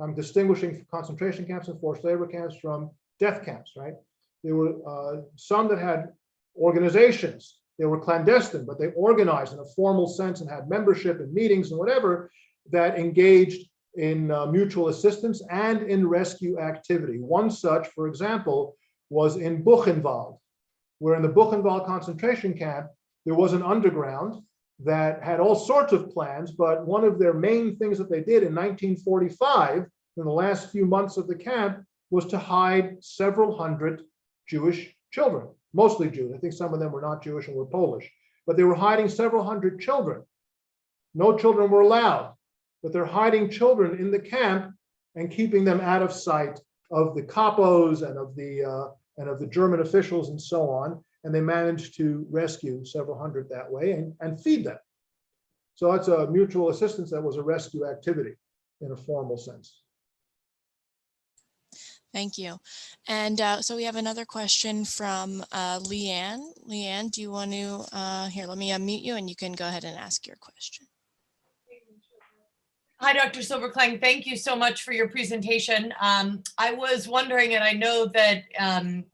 I'm distinguishing concentration camps and forced labor camps from death camps, right? There were some that had organizations. They were clandestine, but they organized in a formal sense and had membership and meetings and whatever that engaged in mutual assistance and in rescue activity. One such, for example, was in Buchenwald, where in the Buchenwald concentration camp, there was an underground that had all sorts of plans, but one of their main things that they did in 1945, in the last few months of the camp, was to hide several hundred Jewish children, mostly Jews. I think some of them were not Jewish and were Polish, but they were hiding several hundred children. No children were allowed, but they're hiding children in the camp and keeping them out of sight of the capos and of the German officials and so on. And they managed to rescue several hundred that way and feed them. So that's a mutual assistance that was a rescue activity in a formal sense. Thank you. And so we have another question from Leanne. Leanne, do you want to, here, let me unmute you and you can go ahead and ask your question. Hi, Dr. Silverklang. Thank you so much for your presentation. I was wondering, and I know that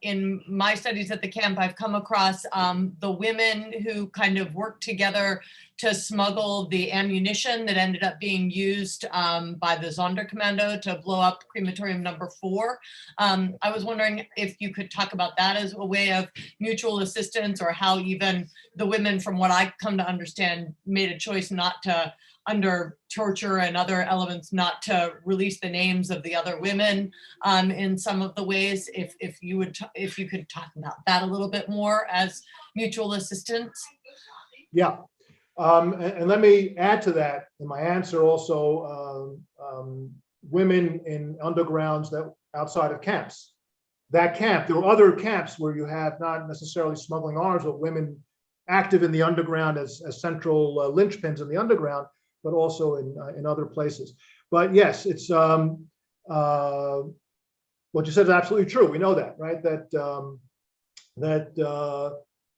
in my studies at the camp, I've come across the women who kind of worked together to smuggle the ammunition that ended up being used by the Sonderkommando to blow up crematorium number 4. I was wondering if you could talk about that as a way of mutual assistance, or how even the women, from what I come to understand, made a choice not to, under torture and other elements, not to release the names of the other women in some of the ways. If you could talk about that a little bit more as mutual assistance. Yeah, and let me add to that in my answer also, women in undergrounds that outside of camps. That camp, there were other camps where you have not necessarily smuggling arms, but women active in the underground as central linchpins in the underground, but also in other places. But yes, it's what you said is absolutely true. We know that, right? That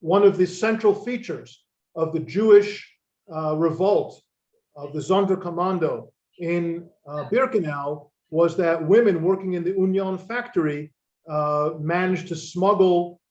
one of the central features of the Jewish revolt of the Sonderkommando in Birkenau was that women working in the Union factory managed to smuggle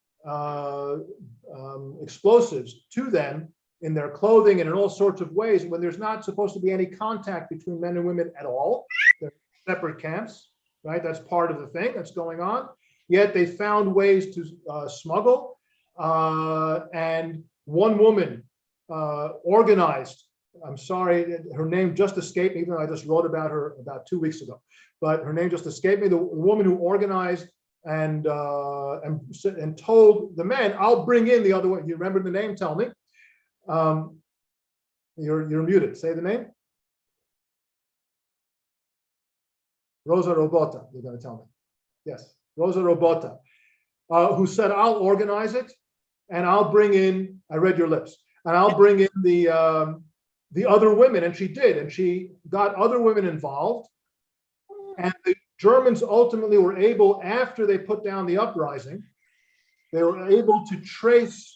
explosives to them in their clothing and in all sorts of ways, when there's not supposed to be any contact between men and women at all. They're separate camps, right? That's part of the thing that's going on. Yet they found ways to smuggle. And one woman organized, I'm sorry, her name just escaped me, even though I just wrote about her about 2 weeks ago, but her name just escaped me. The woman who organized and told the men, I'll bring in the other one. You remember the name? Tell me. You're muted. Say the name. Rosa Robota, you're going to tell me. Yes, Rosa Robota, who said, I'll organize it and I'll bring in, I read your lips, and I'll bring in the other women. And she did. And she got other women involved. And the Germans ultimately were able, after they put down the uprising, they were able to trace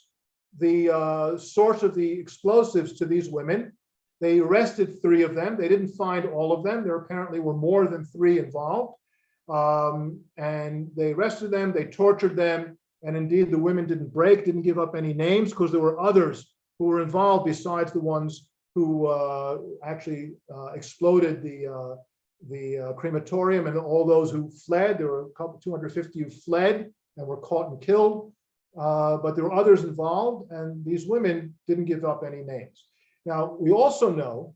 the source of the explosives to these women. They arrested 3 of them. They didn't find all of them. There apparently were more than 3 involved. And they arrested them, they tortured them. And indeed, the women didn't give up any names, because there were others who were involved besides the ones who actually exploded the crematorium, and all those who fled. There were a couple, 250 who fled and were caught and killed. But there were others involved, and these women didn't give up any names. Now, we also know,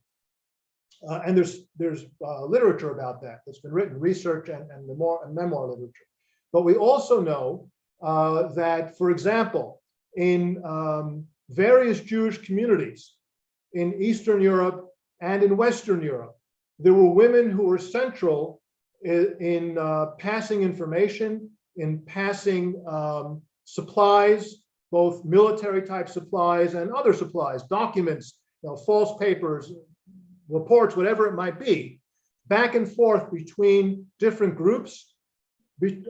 and there's literature about that that's been written, research and memoir literature. But we also know that, for example, in various Jewish communities in Eastern Europe and in Western Europe, there were women who were central in passing information, in passing supplies, both military type supplies and other supplies, documents, false papers, reports, whatever it might be, back and forth between different groups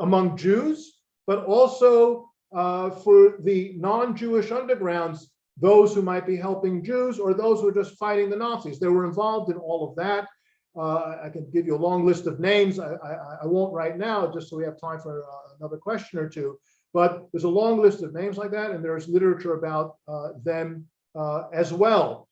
among Jews, but also for the non-Jewish undergrounds, those who might be helping Jews or those who are just fighting the Nazis. They were involved in all of that. I can give you a long list of names. I won't right now, just so we have time for another question or two. But there's a long list of names like that, and there's literature about them as well.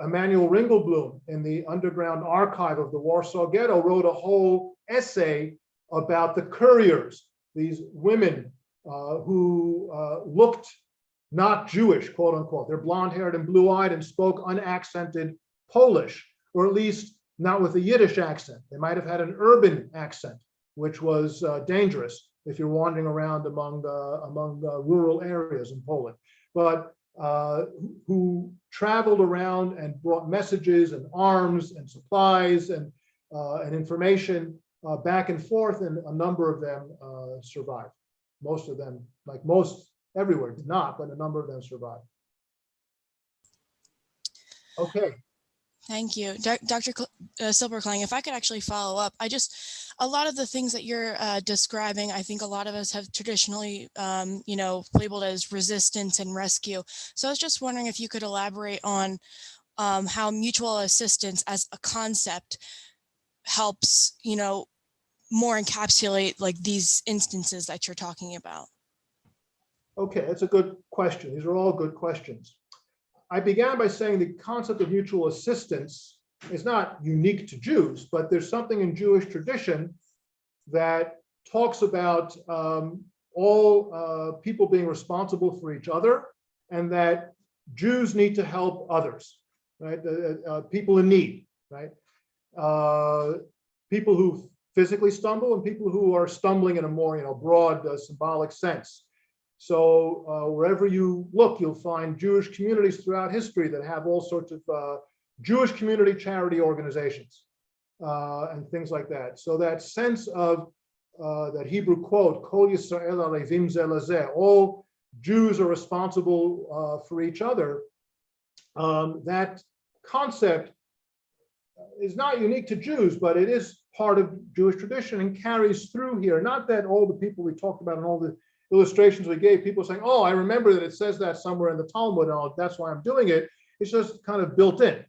Emanuel Ringelblum, in the underground archive of the Warsaw Ghetto, wrote a whole essay about the couriers, these women who looked not Jewish, quote unquote. They're blonde-haired and blue-eyed and spoke unaccented Polish, or at least not with a Yiddish accent. They might have had an urban accent, which was dangerous if you're wandering around among rural areas in Poland. But who traveled around and brought messages and arms and supplies and information back and forth, and a number of them survived. Most of them, like most everywhere, did not, but a number of them survived. Okay. Thank you. Dr. Silberklang, if I could actually follow up, a lot of the things that you're describing, I think a lot of us have traditionally, labeled as resistance and rescue. So I was just wondering if you could elaborate on how mutual assistance as a concept helps, more encapsulate like these instances that you're talking about. Okay, that's a good question. These are all good questions. I began by saying the concept of mutual assistance is not unique to Jews, but there's something in Jewish tradition that talks about all people being responsible for each other, and that Jews need to help others, right? People in need, right? People who physically stumble and people who are stumbling in a more broad symbolic sense. So wherever you look, you'll find Jewish communities throughout history that have all sorts of Jewish community charity organizations and things like that. So that sense of that Hebrew quote, Kol Yisrael Arevim Ze Lazeh, all Jews are responsible for each other. That concept is not unique to Jews, but it is part of Jewish tradition and carries through here. Not that all the people we talked about and all the illustrations we gave, people saying, oh, I remember that it says that somewhere in the Talmud, and that's why I'm doing it. It's just kind of built in.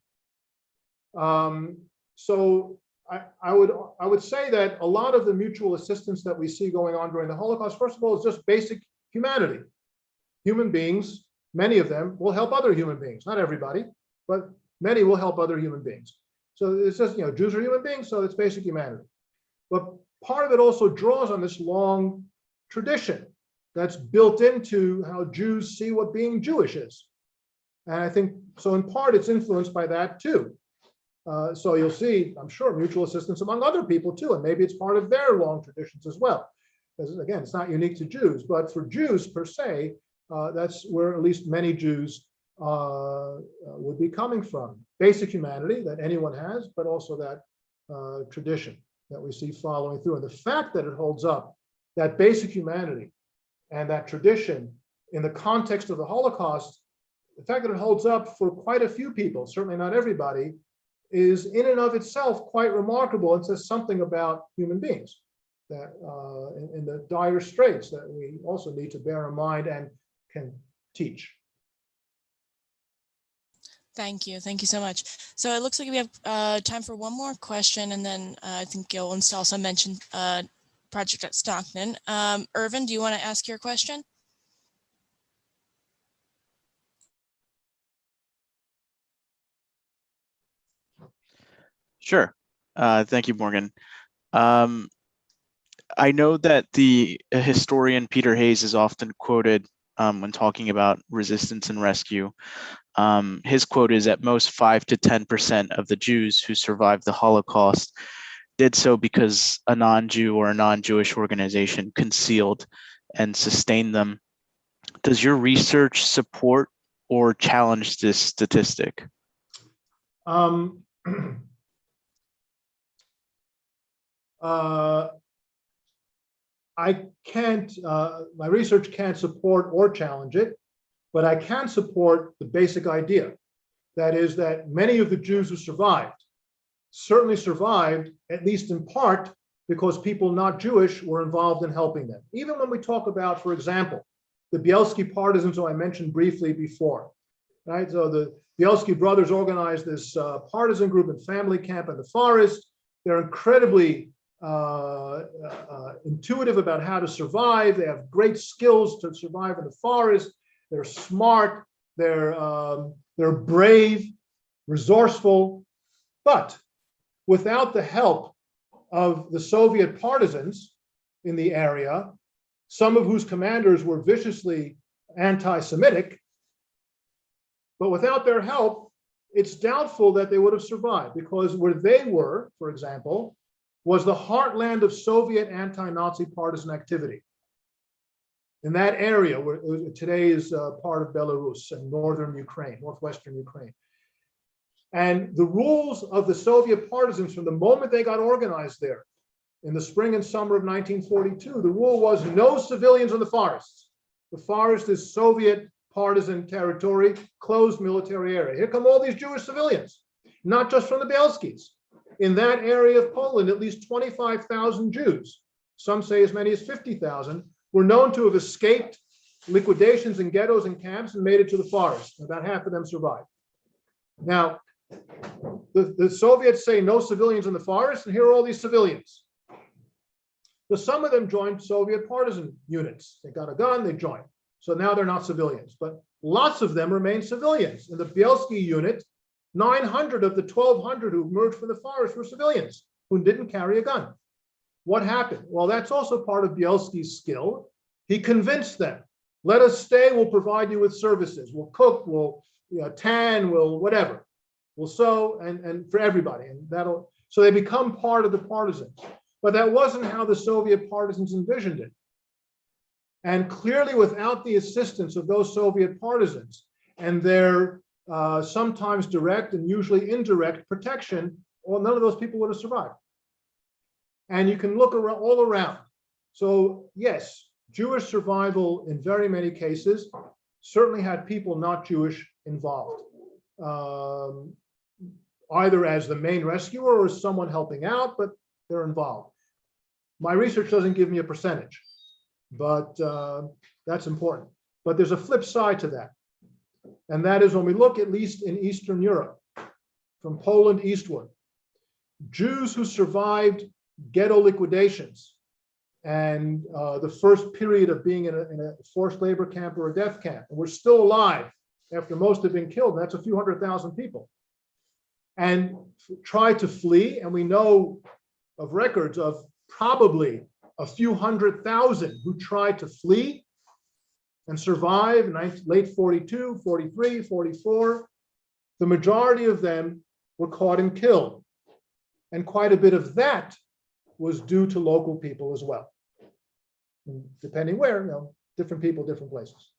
So I would say that a lot of the mutual assistance that we see going on during the Holocaust, first of all, is just basic humanity. Human beings, many of them, will help other human beings. Not everybody, but many will help other human beings. So it's just, Jews are human beings, so it's basic humanity. But part of it also draws on this long tradition that's built into how Jews see what being Jewish is. And I think, so in part, it's influenced by that too. So you'll see, I'm sure, mutual assistance among other people too, and maybe it's part of their long traditions as well. Because again, it's not unique to Jews, but for Jews per se, that's where at least many Jews would be coming from. Basic humanity that anyone has, but also that tradition that we see following through. And the fact that it holds up, that basic humanity and that tradition in the context of the Holocaust, the fact that it holds up for quite a few people, certainly not everybody, is in and of itself quite remarkable and says something about human beings that in the dire straits that we also need to bear in mind and can teach. Thank you. Thank you so much. So it looks like we have time for one more question, and then I think Gil wants to also mention project at Stockton. Irvin, do you want to ask your question? Sure. Thank you, Morgan. I know that the historian Peter Hayes is often quoted when talking about resistance and rescue. His quote is, at most 5 to 10% of the Jews who survived the Holocaust did so because a non-Jew or a non-Jewish organization concealed and sustained them. Does your research support or challenge this statistic? I can't, my research can't support or challenge it, but I can support the basic idea. That is that many of the Jews who survived certainly survived, at least in part, because people not Jewish were involved in helping them. Even when we talk about, for example, the Bielski partisans who I mentioned briefly before, right? So the Bielski brothers organized this partisan group and family camp in the forest. They're incredibly intuitive about how to survive. They have great skills to survive in the forest. They're smart. They're brave, resourceful. But without the help of the Soviet partisans in the area, some of whose commanders were viciously anti-Semitic, but without their help, it's doubtful that they would have survived, because where they were, for example, was the heartland of Soviet anti-Nazi partisan activity. In that area, where today is part of Belarus and northern Ukraine, northwestern Ukraine. And the rules of the Soviet partisans from the moment they got organized there in the spring and summer of 1942, the rule was no civilians in the forests. The forest is Soviet partisan territory, closed military area. Here come all these Jewish civilians, not just from the Bielskis. In that area of Poland, at least 25,000 Jews, some say as many as 50,000, were known to have escaped liquidations in ghettos and camps and made it to the forest. About half of them survived. Now, the Soviets say no civilians in the forest, and here are all these civilians. But some of them joined Soviet partisan units. They got a gun, they joined. So now they're not civilians, but lots of them remain civilians. In the Bielski unit, 900 of the 1,200 who emerged from the forest were civilians who didn't carry a gun. What happened? Well, that's also part of Bielski's skill. He convinced them, let us stay, we'll provide you with services. We'll cook, we'll tan, we'll whatever. We'll sew, and for everybody. And that'll, so they become part of the partisans. But that wasn't how the Soviet partisans envisioned it. And clearly, without the assistance of those Soviet partisans and their sometimes direct and usually indirect protection, well, none of those people would have survived. And you can look around, all around. So yes, Jewish survival in very many cases certainly had people not Jewish involved, either as the main rescuer or as someone helping out, but they're involved. My research doesn't give me a percentage, but that's important. But there's a flip side to that. And that is when we look, at least in Eastern Europe, from Poland eastward, Jews who survived ghetto liquidations and the first period of being in a forced labor camp or a death camp, and we're still alive after most have been killed, and that's a few 100,000 people, and try to flee, and we know of records of probably a few 100,000 who tried to flee and survive in late 42, 43, 44. The majority of them were caught and killed. And quite a bit of that was due to local people as well. And depending where, different people, different places.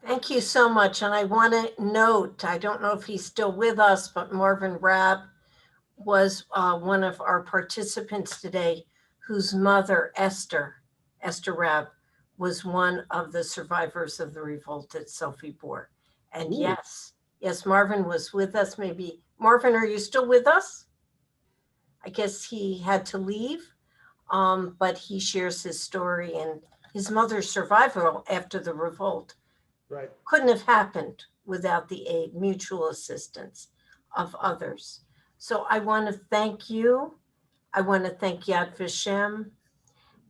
Thank you so much. And I want to note, I don't know if he's still with us, but Marvin Rabb was one of our participants today, whose mother, Esther Rabb, was one of the survivors of the revolt at Sophie-Bor. And yes, Marvin was with us. Maybe, Marvin, are you still with us? I guess he had to leave, but he shares his story, and his mother's survival after the revolt couldn't have happened without the aid, mutual assistance of others. So I want to thank you. I want to thank Yad Vashem.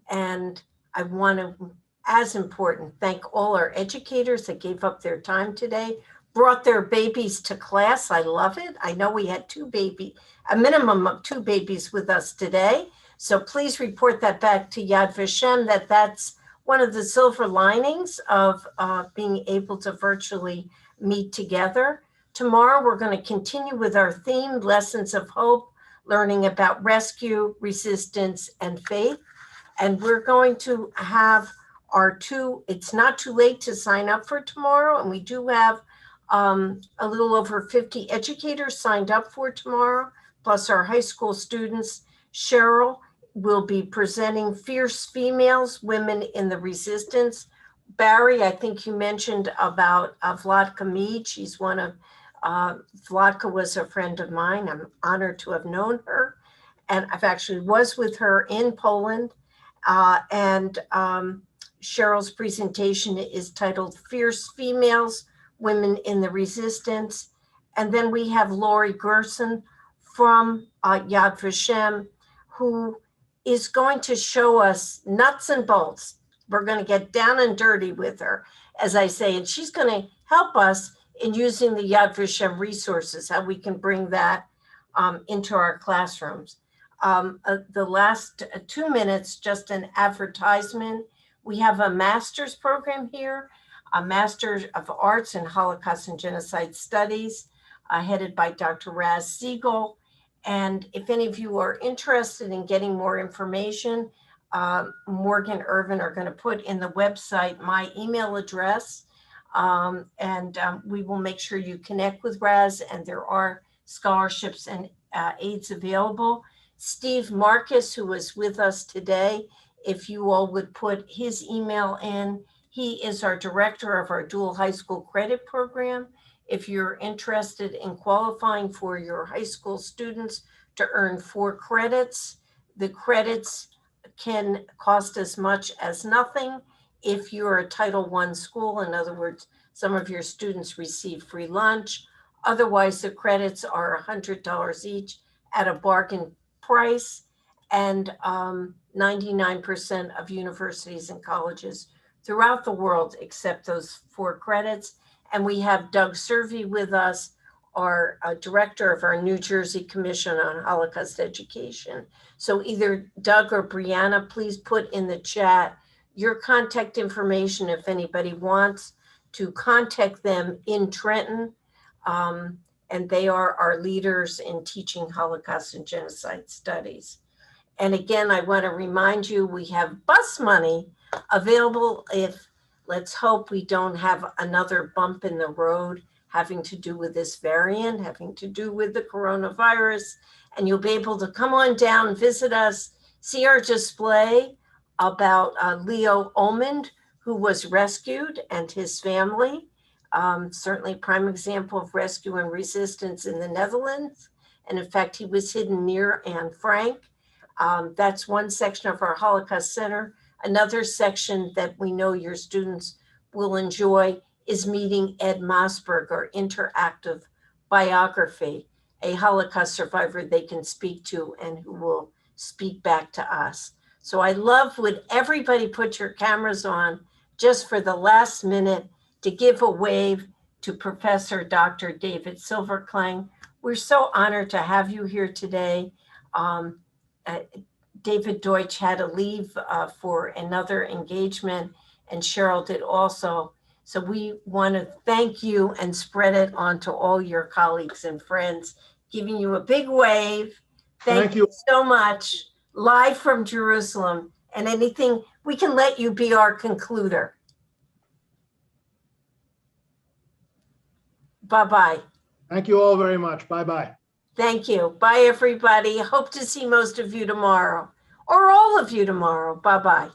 And I want to, as important, thank all our educators that gave up their time today, brought their babies to class. I love it. I know we had a minimum of 2 babies with us today. So please report that back to Yad Vashem, that's one of the silver linings of being able to virtually meet together. Tomorrow, we're going to continue with our theme, Lessons of Hope, learning about rescue, resistance, and faith. And we're going to have it's not too late to sign up for tomorrow. And we do have a little over 50 educators signed up for tomorrow, plus our high school students. Cheryl will be presenting Fierce Females, Women in the Resistance. Barry, I think you mentioned about Vladka Mead. She's one of, Vladka was a friend of mine. I'm honored to have known her. And I've actually was with her in Poland. Cheryl's presentation is titled Fierce Females, Women in the Resistance. And then we have Lori Gerson from Yad Vashem, who is going to show us nuts and bolts. We're going to get down and dirty with her, as I say, and she's going to help us in using the Yad Vashem resources, how we can bring that into our classrooms. The last 2 minutes, just an advertisement. We have a master's program here, a Master of Arts in Holocaust and Genocide Studies, headed by Dr. Raz Siegel. And if any of you are interested in getting more information, Morgan Irvin are going to put in the website my email address, and we will make sure you connect with Raz, and there are scholarships and aids available. Steve Marcus, who was with us today, if you all would put his email in, he is our director of our dual high school credit program. If you're interested in qualifying for your high school students to earn 4 credits, the credits can cost as much as nothing if you're a Title I school. In other words, some of your students receive free lunch. Otherwise, the credits are $100 each at a bargain price, and 99% of universities and colleges throughout the world accept those 4 credits. And we have Doug Servey with us, our director of our New Jersey Commission on Holocaust Education. So either Doug or Brianna, please put in the chat your contact information if anybody wants to contact them in Trenton. And they are our leaders in teaching Holocaust and Genocide Studies. And again, I want to remind you, we have bus money available if, let's hope we don't have another bump in the road having to do with this variant, having to do with the coronavirus. And you'll be able to come on down, visit us, see our display about Leo Omond, who was rescued, and his family. Certainly a prime example of rescue and resistance in the Netherlands. And in fact, he was hidden near Anne Frank. That's one section of our Holocaust Center. Another section that we know your students will enjoy is meeting Ed Mossberg, or interactive biography, a Holocaust survivor they can speak to and who will speak back to us. So I love, would everybody put your cameras on just for the last minute to give a wave to Professor Dr. David Silverklang. We're so honored to have you here today. David Deutsch had to leave for another engagement, and Cheryl did also. So we want to thank you and spread it on to all your colleagues and friends, giving you a big wave. Thank you so much. Live from Jerusalem. And anything, we can let you be our concluder. Bye-bye. Thank you all very much. Bye-bye. Thank you. Bye, everybody. Hope to see most of you tomorrow, or all of you tomorrow. Bye-bye.